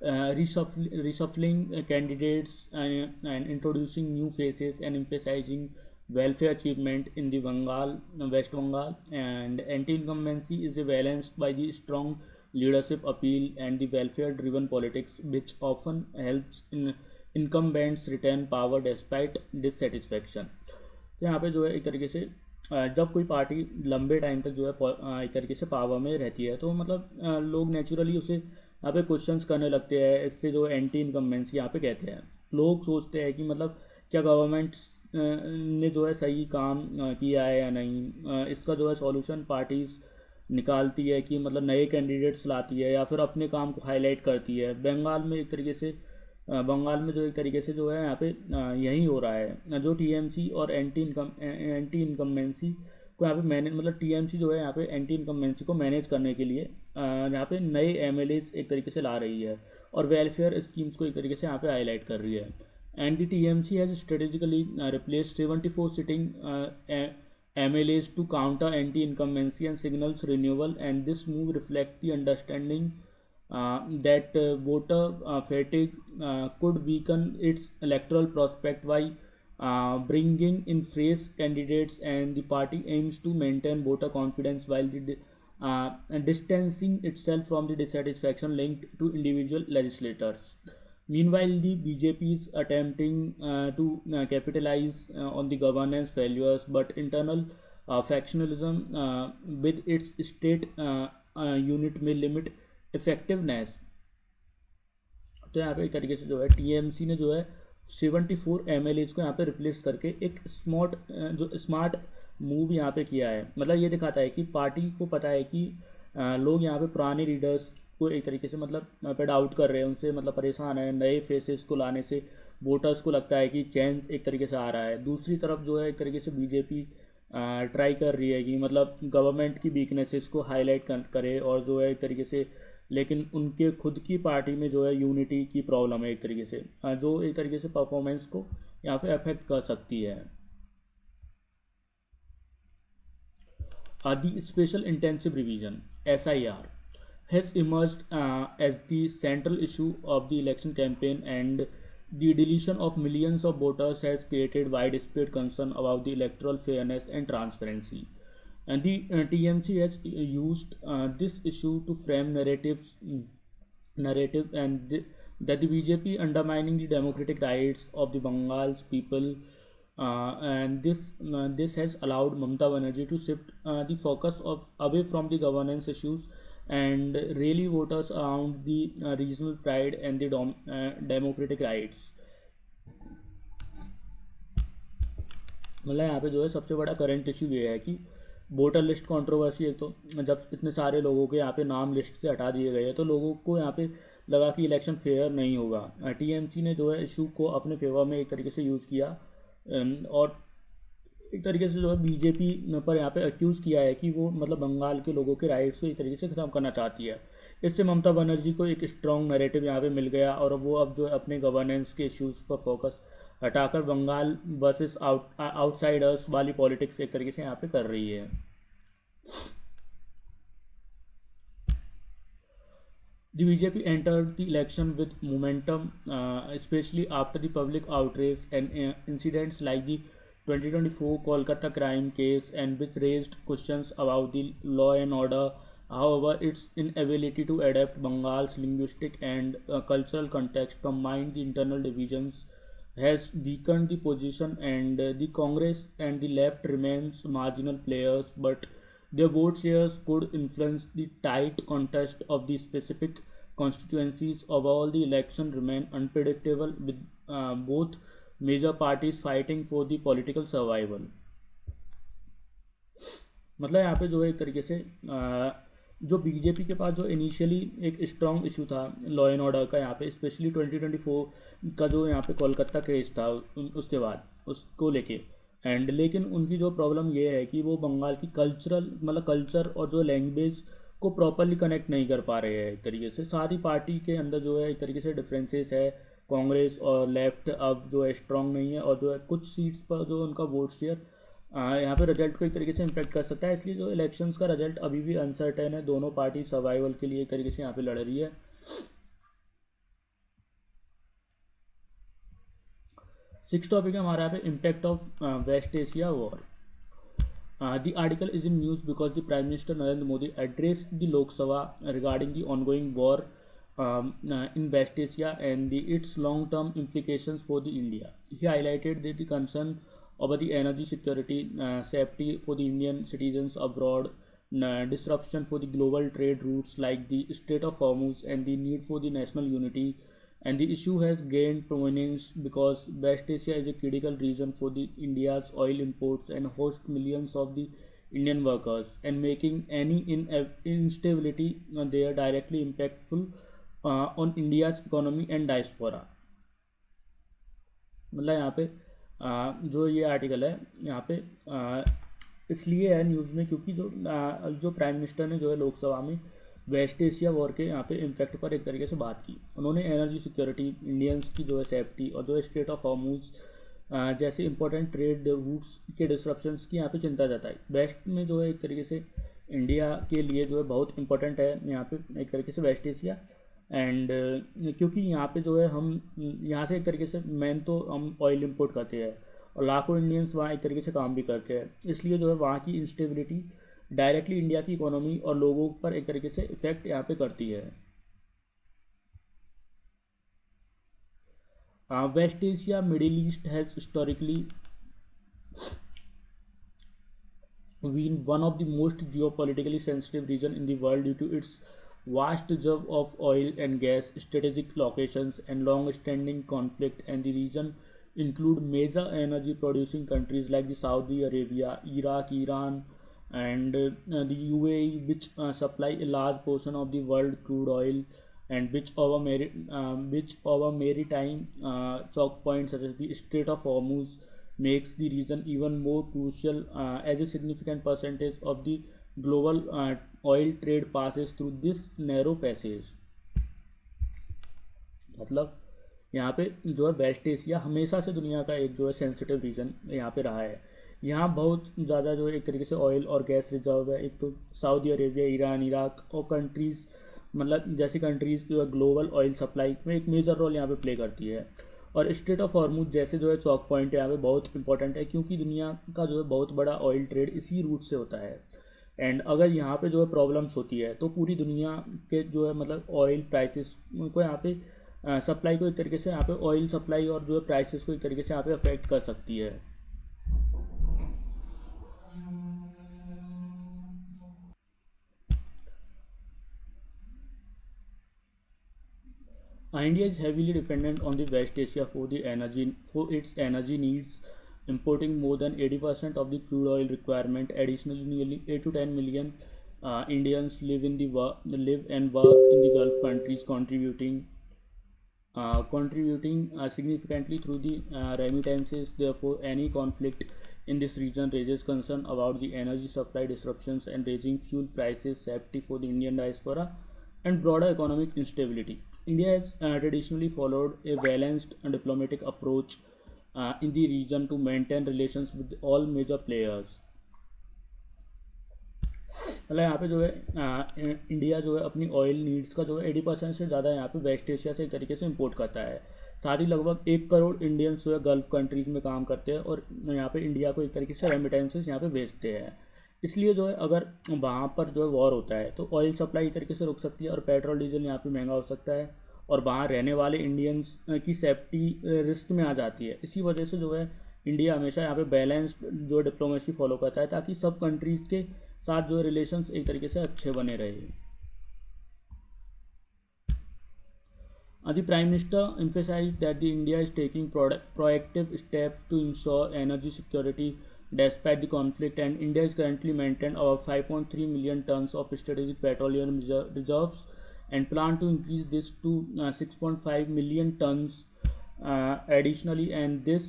reshuffling candidates and introducing new faces and emphasizing welfare achievement in the West Bengal, and anti-incumbency is balanced by the strong leadership appeal and the welfare-driven politics, which often helps in incumbents retain power despite dissatisfaction. तो यहाँ पे जो है एक तरीके से जब कोई पार्टी लंबे टाइम तक जो है एक तरीके से पावर में रहती है तो मतलब लोग नेचुरली उसे यहाँ पे क्वेश्चंस करने लगते हैं। इससे जो एंटी इनकम्बेंसी यहाँ पे कहते हैं। लोग सोचते हैं कि मतलब क्या गवर्नमेंट ने जो है सही काम किया है या नहीं। इसका जो है सॉल्यूशन पार्टीज़ निकालती है कि मतलब नए कैंडिडेट्स लाती है या फिर अपने काम को हाईलाइट करती है। बंगाल में एक तरीके से बंगाल में जो एक तरीके से जो है यहाँ पे यही हो रहा है। जो टीएमसी और एंटी इनकम्बेंसी को यहाँ पे मैनेज मतलब टीएमसी जो है यहाँ पे एंटी इनकम्बेंसी को मैनेज करने के लिए यहाँ पे नए एमएलएस एक तरीके से ला रही है और वेलफेयर स्कीम्स को एक तरीके से यहाँ पे हाईलाइट कर रही है। And the TMC has strategically replaced 74 sitting MLAs to counter anti-incumbency and signals renewal, and this move reflects the understanding that voter fatigue could weaken its electoral prospect by bringing in fresh candidates, and the party aims to maintain voter confidence while distancing itself from the dissatisfaction linked to individual legislators. Meanwhile, the BJP is attempting to capitalize on the governance failures, but internal factionalism with its state unit may limit effectiveness. तो यहाँ पे एक तरीके से जो है TMC ने जो है 74 एमएलएस को यहाँ पे रिप्लेस करके एक स्मार्ट मूव यहाँ पे किया है। मतलब ये दिखाता है कि पार्टी को पता है कि लोग यहाँ पे पुराने लीडर्स को एक तरीके से मतलब पे डाउट कर रहे हैं, उनसे मतलब परेशान है। नए फेसेस को लाने से वोटर्स को लगता है कि चेंज एक तरीके से आ रहा है। दूसरी तरफ जो है एक तरीके से बीजेपी ट्राई कर रही है कि मतलब गवर्नमेंट की वीकनेसेस को हाईलाइट करे और जो है एक तरीके से, लेकिन उनके खुद की पार्टी में जो है यूनिटी की प्रॉब्लम है एक तरीके से, जो एक तरीके से परफॉर्मेंस को यहाँ पे अफेक्ट कर सकती है। The Special Intensive Revision (SIR) has emerged as the central issue of the election campaign, and the deletion of millions of voters has created widespread concern about the electoral fairness and transparency. And the TMC has used this issue to frame narrative that the BJP undermining the democratic rights of the Bengal's people. And this has allowed Mamata Banerjee to shift the focus away from the governance issues and really voters around the regional pride and the democratic rights. मतलब यहाँ पे जो है सबसे बड़ा current issue ये है कि वोटर लिस्ट कंट्रोवर्सी। एक तो जब इतने सारे लोगों के यहाँ पे नाम लिस्ट से हटा दिए गए तो लोगों को यहाँ पे लगा कि इलेक्शन फेयर नहीं होगा। टीएमसी ने जो है इशू को अपने फेवर में एक तरीके से यूज़ किया और एक तरीके से जो है बीजेपी पर यहाँ पे अक्यूज़ किया है कि वो मतलब बंगाल के लोगों के राइट्स को एक तरीके से ख़त्म करना चाहती है। इससे ममता बनर्जी को एक स्ट्रॉन्ग नैरेटिव यहाँ पे मिल गया और वो अब जो है अपने गवर्नेंस के इश्यूज़ पर फोकस हटाकर बंगाल वर्सेस आउटसाइडर्स वाली पॉलिटिक्स एक तरीके से यहाँ पे कर रही है। The BJP entered the election with momentum, especially after the public outrage and incidents like the 2024 Kolkata crime case, and which raised questions about the law and order. However, its inability to adapt Bengal's linguistic and cultural context, combined the internal divisions, has weakened the position, and the Congress and the left remains marginal players, but their vote shares could influence the tight contest of the specific constituencies. Overall, the election remain unpredictable with both major parties fighting for the political survival. मतलब यहाँ पे जो है एक तरीके से जो BJP के पास जो इनिशियली एक स्ट्रॉन्ग इशू था लॉ एंड ऑर्डर का, यहाँ पे स्पेशली 2024 का जो यहाँ पे कोलकाता केस था उसके बाद उसको लेके, एंड लेकिन उनकी जो प्रॉब्लम ये है कि वो बंगाल की कल्चरल मतलब कल्चर और जो लैंग्वेज को प्रॉपरली कनेक्ट नहीं कर पा रहे हैं एक तरीके से। साथ ही पार्टी के अंदर जो है एक तरीके से डिफरेंसेस है, कांग्रेस और लेफ्ट अब जो है स्ट्रांग नहीं है, और जो है कुछ सीट्स पर जो उनका वोट शेयर यहाँ पे रिजल्ट को एक तरीके से इम्पेक्ट कर सकता है। इसलिए जो इलेक्शंस का रिजल्ट अभी भी अनसर्टेन है, दोनों पार्टी सर्वाइवल के लिए एक तरीके से यहाँ पे लड़ रही है। सिक्स टॉपिक है हमारा यहाँ पे impact of West Asia war. The article is in news because the Prime Minister Narendra Modi addressed the Lok Sabha regarding the ongoing war in West Asia and its long-term implications for the India. He highlighted that the concern over the energy security, safety for the Indian citizens abroad, disruption for the global trade routes like the Strait of Hormuz, and the need for the national unity. And the issue has gained prominence because West Asia is a critical region for the India's oil imports and hosts millions of the Indian workers, and making any instability there directly impactful on India's economy and diaspora. मतलब यहाँ पे जो ये article है यहाँ पे इसलिए है न्यूज़ में क्योंकि जो प्राइम मिनिस्टर ने जो है लोकसभा में वेस्ट एशिया वॉर के यहाँ पे इम्पैक्ट पर एक तरीके से बात की। उन्होंने एनर्जी सिक्योरिटी, इंडियंस की जो है सेफ्टी और जो है स्ट्रेट ऑफ हॉर्मूज जैसे इंपॉर्टेंट ट्रेड रूट्स के डिसरप्शंस की यहाँ पे चिंता जताई। वेस्ट में जो है एक तरीके से इंडिया के लिए जो है बहुत इंपॉर्टेंट है यहाँ पे एक तरीके से वेस्ट एशिया, एंड क्योंकि यहाँ पे जो है हम यहाँ से एक तरीके से मेन तो हम ऑयल इंपोर्ट करते हैं और लाखों इंडियंस वहाँ एक तरीके से काम भी करते हैं, इसलिए जो है वहाँ की इंस्टेबिलिटी डायरेक्टली इंडिया की इकोनॉमी और लोगों पर एक तरीके से इफेक्ट यहाँ पे करती है। West Asia Middle East has historically been one of the most geopolitically sensitive region in the world due to its vast reserve of oil and gas, strategic locations, and long-standing conflict. And the region include major energy producing countries like the Saudi Arabia, Iraq, Iran, and the UAE, which supply a large portion of the world crude oil, and which our maritime choke points such as the Strait of Hormuz makes the region even more crucial, as a significant percentage of the global oil trade passes through this narrow passage। मतलब यहाँ पे जो है West Asia हमेशा से दुनिया का एक जो है सेंसिटिव रीजन यहाँ पे रहा है। यहाँ बहुत ज़्यादा जो है एक तरीके से ऑयल और गैस रिजर्व है। एक तो सऊदी अरेबिया, ईरान, इराक और कंट्रीज़ मतलब जैसी कंट्रीज़ जो है ग्लोबल ऑयल सप्लाई में एक मेजर रोल यहाँ पे प्ले करती है। और स्ट्रेट ऑफ हॉर्मूज जैसे जो है चौक पॉइंट यहाँ पे बहुत इंपॉर्टेंट है क्योंकि दुनिया का जो है बहुत बड़ा ऑयल ट्रेड इसी रूट से होता है। एंड अगर यहाँ पे जो है प्रॉब्लम्स होती है तो पूरी दुनिया के जो है मतलब ऑयल प्राइसेस को यहाँ पे सप्लाई को एक तरीके से यहाँ पे ऑयल सप्लाई और जो है प्राइसेस को एक तरीके से यहाँ पे अफेक्ट कर सकती है। India is heavily dependent on the West Asia for its energy needs, importing more than 80% of the crude oil requirement. Additionally, nearly 8 to 10 million Indians live and work in the Gulf countries, contributing significantly through the remittances. Therefore, any conflict in this region raises concern about the energy supply disruptions and raising fuel prices, safety for the Indian diaspora, and broader economic instability. India has traditionally followed a balanced and diplomatic approach in the region to maintain relations with all major players. मतलब यहाँ पे जो है India जो है अपनी oil needs का जो है 80% से ज़्यादा यहाँ पे वेस्ट एशिया से एक तरीके से इंपोर्ट करता है। साथ ही लगभग 1 करोड़ इंडियंस जो है गल्फ कंट्रीज़ में काम करते हैं और यहाँ पे इंडिया को एक तरीके से रेमिटेंसेस यहाँ पे भेजते हैं। इसलिए जो है अगर वहाँ पर जो है वॉर होता है तो ऑयल सप्लाई एक तरीके से रुक सकती है और पेट्रोल डीजल यहाँ पे महंगा हो सकता है और वहाँ रहने वाले इंडियंस की सेफ्टी रिस्क में आ जाती है। इसी वजह से जो है इंडिया हमेशा यहाँ पे बैलेंस्ड जो डिप्लोमेसी फॉलो करता है ताकि सब कंट्रीज़ के साथ जो रिलेशंस एक तरीके से अच्छे बने रहे। The Prime Minister emphasized that the India is taking proactive steps to ensure energy security despite the conflict, and India is currently maintained over 5.3 million tons of strategic petroleum reserves and plan to increase this to 6.5 million tons additionally. And the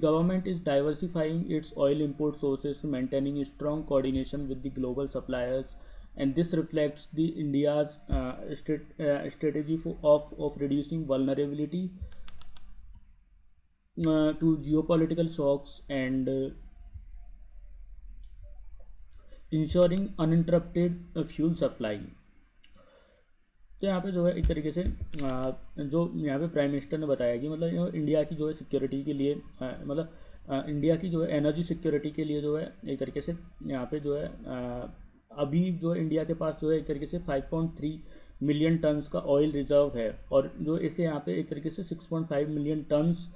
government is diversifying its oil import sources, maintaining a strong coordination with the global suppliers, and this reflects the India's strategy of reducing vulnerability to geopolitical shocks and ensuring uninterrupted fuel supply. तो यहाँ पे जो है एक तरीके से जो यहाँ पे प्राइम मिनिस्टर ने बताया कि मतलब इंडिया की जो है सिक्योरिटी के लिए इंडिया की जो है एनर्जी सिक्योरिटी के लिए जो है एक तरीके से यहाँ पे जो है अभी जो है इंडिया के पास जो है एक तरीके से 5.3 मिलियन टन्स का ऑयल रिजर्व है और जो इसे यहाँ पे एक तरीके से 6.5 मिलियन टन्स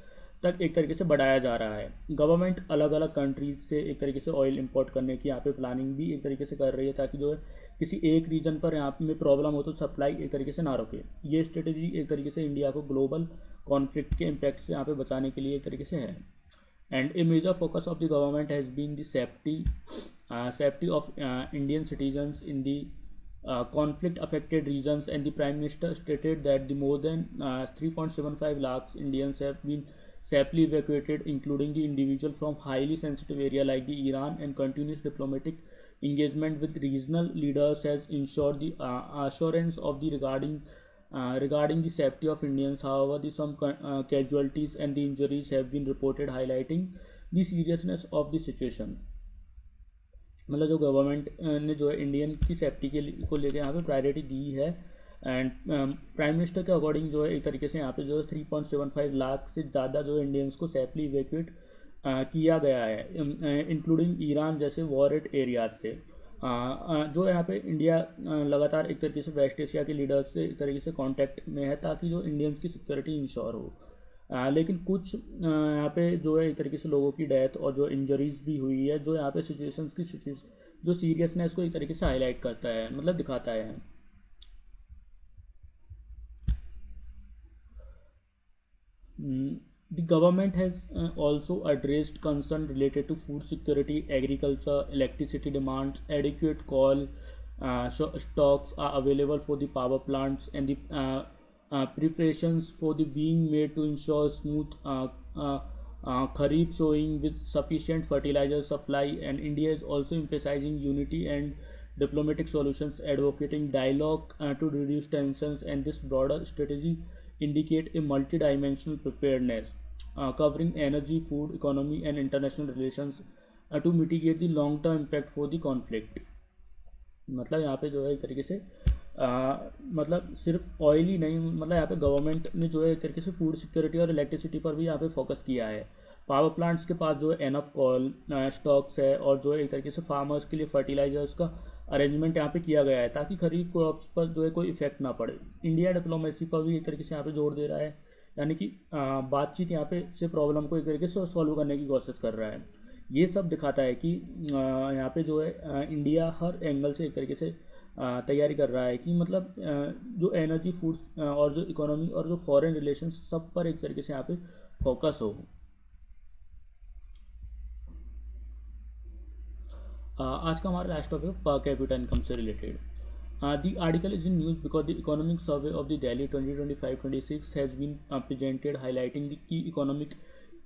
तक एक तरीके से बढ़ाया जा रहा है। गवर्नमेंट अलग अलग कंट्रीज से एक तरीके से ऑयल इंपोर्ट करने की यहाँ पे प्लानिंग भी एक तरीके से कर रही है ताकि जो है किसी एक रीजन पर यहाँ में प्रॉब्लम हो तो सप्लाई एक तरीके से ना रुके। ये स्ट्रेटेजी एक तरीके से इंडिया को ग्लोबल कॉन्फ्लिक्ट के इम्पैक्ट से यहाँ पे बचाने के लिए एक तरीके से है। And a major focus of the government has been the safety of Indian citizens in the conflict affected regions, and the Prime Minister stated that the more than 3.75 lakhs Indians have been safely evacuated, including the individual from highly sensitive area like the Iran, and continuous diplomatic engagement with regional leaders has ensured the assurance of the regarding the safety of Indians. However, some casualties and the injuries have been reported, highlighting the seriousness of the situation. मतलब जो government ने जो है Indian की safety को लेकर यहाँ पे प्रायोरिटी दी है एंड प्राइम मिनिस्टर के अकॉर्डिंग जो है एक तरीके से यहाँ पे जो है 3.75 लाख से ज़्यादा जो इंडियंस को सेफली इवेक्यूएट किया गया है इंक्लूडिंग ईरान जैसे वॉरेट एरियाज से। जो यहाँ पे इंडिया लगातार एक तरीके से वेस्ट एशिया के लीडर्स से एक तरीके से कांटेक्ट में है ताकि जो इंडियंस की सिक्योरिटी इंश्योर हो। लेकिन कुछ यहाँ पे जो है एक तरीके से लोगों की डेथ और जो इंजरीज भी हुई है जो यहाँ पे सिचुएशंस की जो सीरियसनेस को एक तरीके से हाईलाइट करता है मतलब दिखाता है। The government has also addressed concerns related to food security, agriculture, electricity demands, adequate coal stocks are available for the power plants, and the preparations for the being made to ensure smooth kharif sowing with sufficient fertilizer supply. And India is also emphasizing unity and diplomatic solutions, advocating dialogue to reduce tensions, and this broader strategy indicate a multi-dimensional preparedness covering energy, food, economy, and international relations to mitigate the long-term impact for the conflict. मतलब यहाँ पे जो है एक तरीके से मतलब सिर्फ ऑयल ही नहीं मतलब यहाँ पे गवर्नमेंट ने जो है एक तरीके से फूड सिक्योरिटी और इलेक्ट्रिसिटी पर भी यहाँ पे फोकस किया है। पावर प्लांट्स के पास जो है एनफ कॉल स्टॉक्स है और जो है एक तरीके से फार्मर्स के लिए फर्टिलाइजर्स का अरेंजमेंट यहाँ पे किया गया है ताकि खरीफ क्रॉप्स पर जो है कोई इफेक्ट ना पड़े। इंडिया डिप्लोमेसी पर भी एक तरीके से यहाँ पे जोर दे रहा है यानी कि बातचीत यहाँ पे से प्रॉब्लम को एक तरीके से सॉल्व करने की कोशिश कर रहा है। ये सब दिखाता है कि यहाँ पे जो है इंडिया हर एंगल से एक तरीके से तैयारी कर रहा है कि मतलब जो एनर्जी फूड्स और जो इकोनॉमी और जो फॉरेन रिलेशंस सब पर एक तरीके से यहाँ पे फोकस हो। आज का हमारा last topic per capita income से related. The article is in news because the economic survey of the Delhi 2025-26 has been presented, highlighting the key economic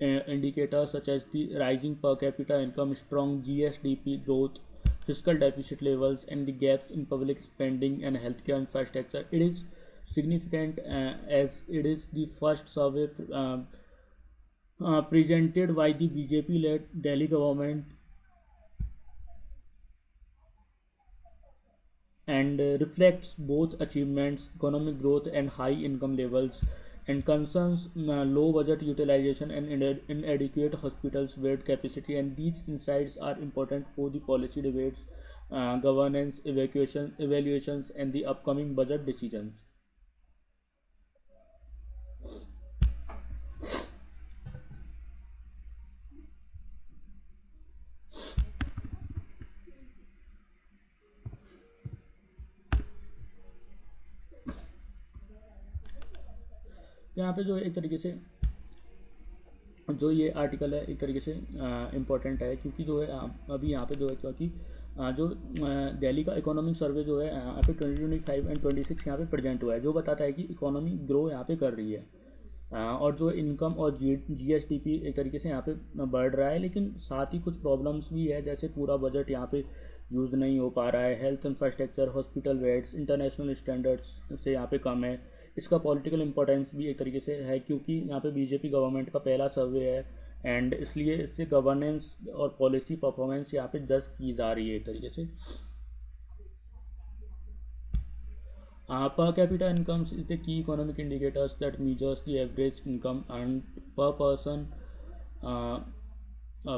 indicators such as the rising per capita income, strong GSDP growth, fiscal deficit levels, and the gaps in public spending and healthcare infrastructure. It is significant as it is the first survey presented by the BJP-led Delhi government and reflects both achievements, economic growth, and high income levels, and concerns low budget utilization and inadequate hospitals bed capacity. And these insights are important for the policy debates, governance, evaluations, and the upcoming budget decisions. यहाँ पे जो एक तरीके से जो ये article है एक तरीके से इम्पोर्टेंट है, क्योंकि जो है अभी यहाँ पे जो है, क्योंकि जो दिल्ली का इकोनॉमिक सर्वे जो है यहाँ पे 2025 एंड 26 यहाँ पे प्रेजेंट हुआ है, जो बताता है कि इकोनॉमी ग्रो यहाँ पे कर रही है। और जो इनकम और जीएसडीपी एक तरीके से यहाँ पे बढ़ रहा है, लेकिन साथ ही कुछ प्रॉब्लम्स भी है, जैसे पूरा बजट यहाँ पे यूज़ नहीं हो पा रहा है, health infrastructure, hospital beds international standards से यहाँ पे कम है। इसका पॉलिटिकल इंपॉर्टेंस भी एक तरीके से है, क्योंकि यहाँ पे बीजेपी गवर्नमेंट का पहला सर्वे है, एंड इसलिए इससे गवर्नेंस और पॉलिसी परफॉर्मेंस यहाँ पे जज की जा रही है एक तरीके से। Per capita incomes is the key economic indicators that measures the average income earned uh,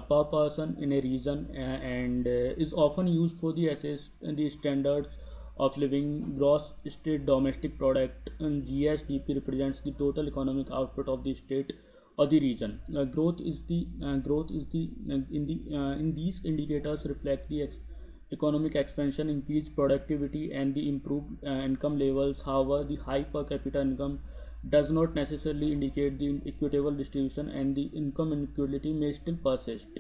per person in a region, and is often used for the assess the standards of living. Gross state domestic product and GSDP represents the total economic output of the state or the region. Growth is the in these indicators reflect the economic expansion, increased productivity, and the improved income levels. However, the high per capita income does not necessarily indicate the equitable distribution, and the income inequality may still persist.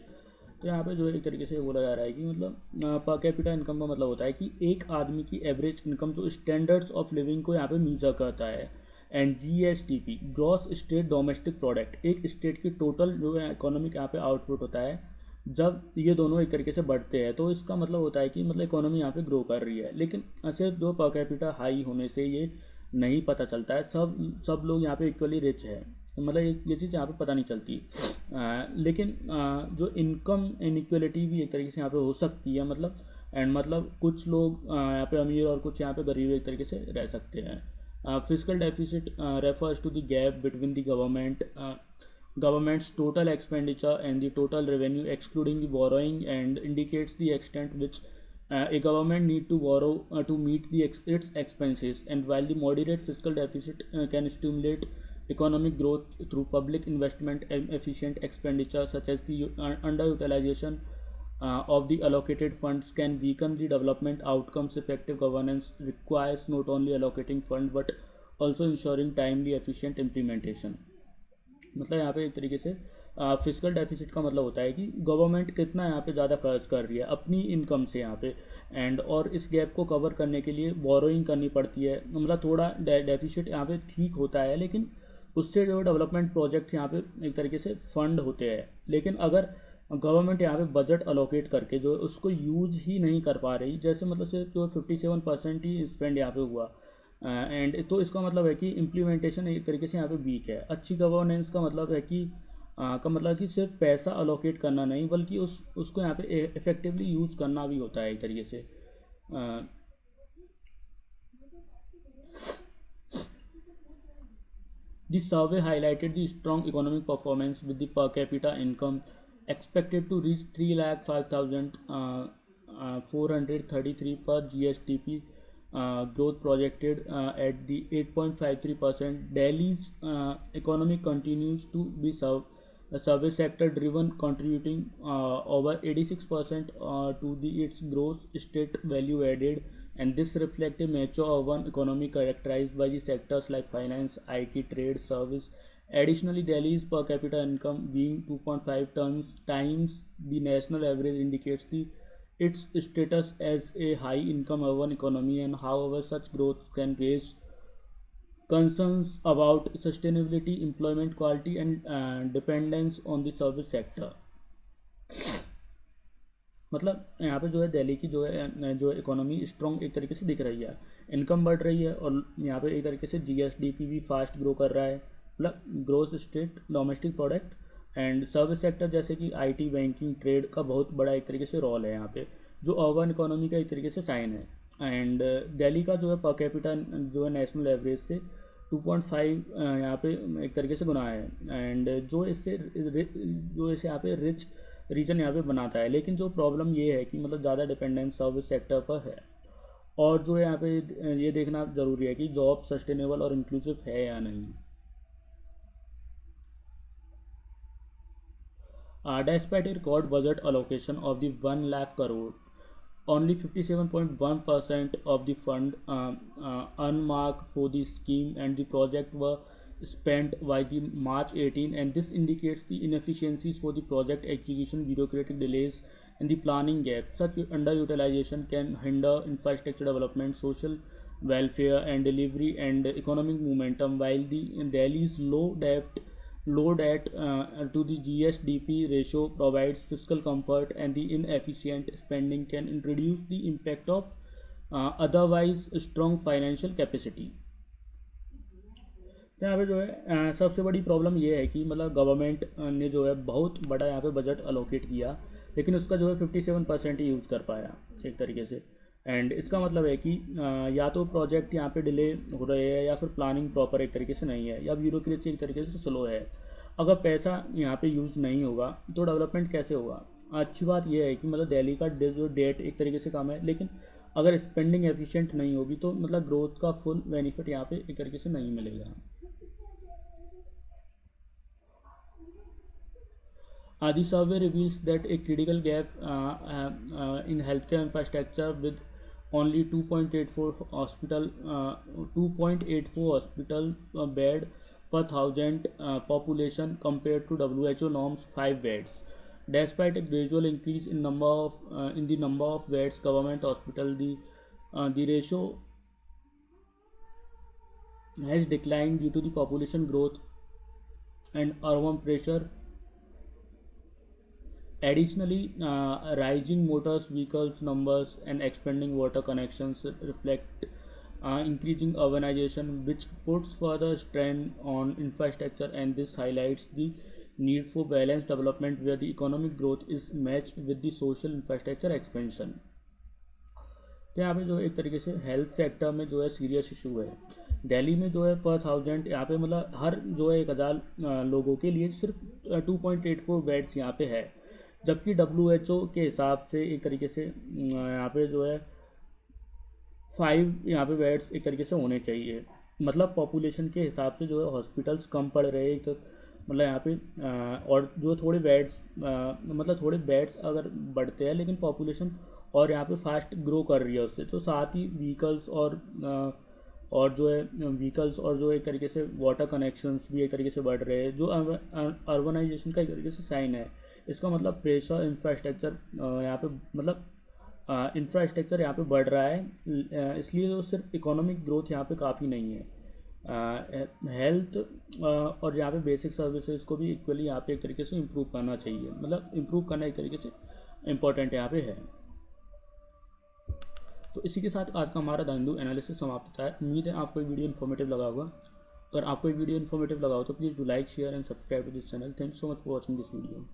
तो यहाँ पे जो एक तरीके से बोला जा रहा है कि मतलब पर कैपिटा इनकम का मतलब होता है कि एक आदमी की एवरेज इनकम जो स्टैंडर्ड्स ऑफ लिविंग को यहाँ पे मीजर करता है, and GSTP gross state domestic product एक स्टेट की टोटल जो है इकोनॉमिक यहाँ पे आउटपुट होता है। जब ये दोनों एक तरीके से बढ़ते हैं तो इसका मतलब होता है कि मतलब इकोनॉमी यहाँ पे ग्रो कर रही है, लेकिन सिर्फ जो पर कैपिटा हाई होने से ये नहीं पता चलता है। सब लोग यहाँ पे इक्वली रिच है, मतलब ये चीज़ यहाँ पे पता नहीं चलती। लेकिन जो इनकम इनइक्वलिटी भी एक तरीके से यहाँ पे हो सकती है, मतलब कुछ लोग यहाँ पे अमीर और कुछ यहाँ पे गरीब एक तरीके से रह सकते हैं। Physical deficit refers to the gap between the government's total expenditure and the total revenue excluding the borrowing, and indicates the extent which a government need to borrow to meet its expenses. And while the moderate fiscal deficit can stimulate economic growth through public investment and efficient expenditure, such as the underutilization of the allocated funds can weaken the development outcomes. Effective governance requires not only allocating fund but also ensuring timely efficient implementation. मतलब यहाँ पे एक तरीके से physical deficit का मतलब होता है कि गवर्नमेंट कितना यहाँ पे ज़्यादा खर्च कर रही है अपनी इनकम से यहाँ पे, एंड और इस गैप को कवर करने के लिए बोरोइंग करनी पड़ती है। मतलब थोड़ा डेफिसिट यहाँ पे ठीक होता है, लेकिन उससे जो डेवलपमेंट प्रोजेक्ट यहाँ पे एक तरीके से फंड होते हैं। लेकिन अगर गवर्नमेंट यहाँ पे बजट अलोकेट करके जो उसको यूज ही नहीं कर पा रही, जैसे मतलब सिर्फ जो 57% ही स्पेंड यहाँ पे हुआ, एंड तो इसका मतलब है कि इम्प्लीमेंटेशन एक तरीके से यहाँ पे वीक है। अच्छी गवर्नेंस का मतलब है कि सिर्फ पैसा अलोकेट करना नहीं, बल्कि उसको यहाँ पे इफेक्टिवली यूज़ करना भी होता है एक तरीके से। The survey highlighted the strong economic performance, with the per capita income expected to reach 3,05,433 per GSDP, growth projected at the 8.53%. Delhi's economy continues to be service sector driven, contributing over 86% to its gross state value added, and this reflects a mature urban economy characterized by the sectors like finance, IT, trade, service. Additionally, Delhi's per capita income being 2.5 times the national average indicates its status as a high-income urban economy, and however such growth can raise concerns about sustainability, employment quality, and dependence on the service sector. मतलब यहाँ पे जो है दिल्ली की जो economy strong एक तरीके से दिख रही है, इनकम बढ़ रही है, और यहाँ पे एक तरीके से जीएसडीपी भी फास्ट ग्रो कर रहा है, मतलब gross state domestic product, and service sector जैसे कि आईटी, बैंकिंग, ट्रेड का बहुत बड़ा एक तरीके से रोल है यहाँ पे, जो अर्बन इकोनॉमी का एक तरीके से साइन है। एंड दिल्ली का जो है पर कैपिटा जो है नेशनल एवरेज से 2.5 यहाँ पे एक तरीके से गुना है। एंड जो इसे यहाँ पे रिच रीजन यहाँ पे बनाता है। लेकिन जो प्रॉब्लम ये है कि मतलब ज़्यादा डिपेंडेंस सर्विस सेक्टर पर है। और जो है यहाँ पे ये देखना ज़रूरी है कि जॉब सस्टेनेबल और इंक्लूसिव है या नहीं। Despite a record budget allocation of the 1 lakh crore, only 57.1% of the fund unmarked for the scheme and the project were spent by the March 18, and this indicates the inefficiencies for the project execution, bureaucratic delays, and the planning gap. Such underutilization can hinder infrastructure development, social welfare, and delivery and economic momentum, while the Delhi's load at to the GSDP ratio provides fiscal comfort, and the inefficient spending can introduce the impact of otherwise strong financial capacity। तो यहाँ पे जो है सबसे बड़ी problem ये है कि मतलब गवर्नमेंट ने जो है बहुत बड़ा यहाँ पे बजट अलोकेट किया, लेकिन उसका जो है 57% ही यूज़ कर पाया एक तरीके से। एंड इसका मतलब है कि या तो प्रोजेक्ट यहाँ पे डिले हो रहे हैं, या फिर प्लानिंग प्रॉपर एक तरीके से नहीं है, या ब्यूरोक्रेसी एक तरीके से स्लो है। अगर पैसा यहाँ पे यूज़ नहीं होगा तो डेवलपमेंट कैसे होगा। अच्छी बात यह है कि मतलब दिल्ली का जो डेट एक तरीके से कम है, लेकिन अगर स्पेंडिंग एफिशिएंट नहीं होगी तो मतलब ग्रोथ का फुल बेनिफिट यहाँ पे एक तरीके से नहीं मिलेगा। The survey reveals that a critical gap in healthcare infrastructure, with only 2.84 hospital bed per thousand population compared to WHO norms 5 beds. Despite a gradual increase in the number of beds, government hospital, the ratio has declined due to the population growth and urban pressure. Additionally, rising motor vehicles numbers and expanding water connections reflect increasing urbanization, which puts further strain on infrastructure, and this highlights the need for balanced development where the economic growth is matched with the social infrastructure expansion। तो यहाँ पे जो एक तरीके से health sector में जो है सीरियस इशू है। दिल्ली में जो है पर थाउजेंड यहाँ पे मतलब हर जो है 1000 लोगों के लिए सिर्फ 2.84 बेड्स यहाँ पे है, जबकि WHO के हिसाब से एक तरीके से यहाँ पे जो है 5 यहाँ पे बेड्स एक तरीके से होने चाहिए। मतलब पॉपुलेशन के हिसाब से जो है हॉस्पिटल्स कम पड़ रहे हैं, तो मतलब यहाँ पे और जो थोड़े बेड्स मतलब थोड़े बेड्स अगर बढ़ते हैं, लेकिन पॉपुलेशन और यहाँ पे फास्ट ग्रो कर रही है उससे, तो साथ ही व्हीकल्स और जो है व्हीकल्स और जो एक तरीके से वाटर कनेक्शंस भी एक तरीके से बढ़ रहे हैं, जो अर्बनाइजेशन का एक तरीके से साइन है। इसका मतलब प्रेशर इंफ्रास्ट्रक्चर यहाँ पे मतलब इंफ्रास्ट्रक्चर यहाँ पे बढ़ रहा है, इसलिए तो सिर्फ इकोनॉमिक ग्रोथ यहाँ पे काफ़ी नहीं है। हेल्थ और यहाँ पे बेसिक सर्विसेज को भी इक्वली यहाँ पे एक तरीके से इम्प्रूव करना चाहिए, मतलब इम्प्रूव करना एक तरीके से इम्पोर्टेंट यहाँ पे है। तो इसी के साथ आज का हमारा द हिंदू एनालिसिस समाप्त होता है। उम्मीद है आपको ये वीडियो इन्फॉर्मेटिव लगा होगा। अगर आपको ये वीडियो इन्फॉर्मेटिव लगा हो तो please do like, share and subscribe to this channel. Thank you so much for watching this video.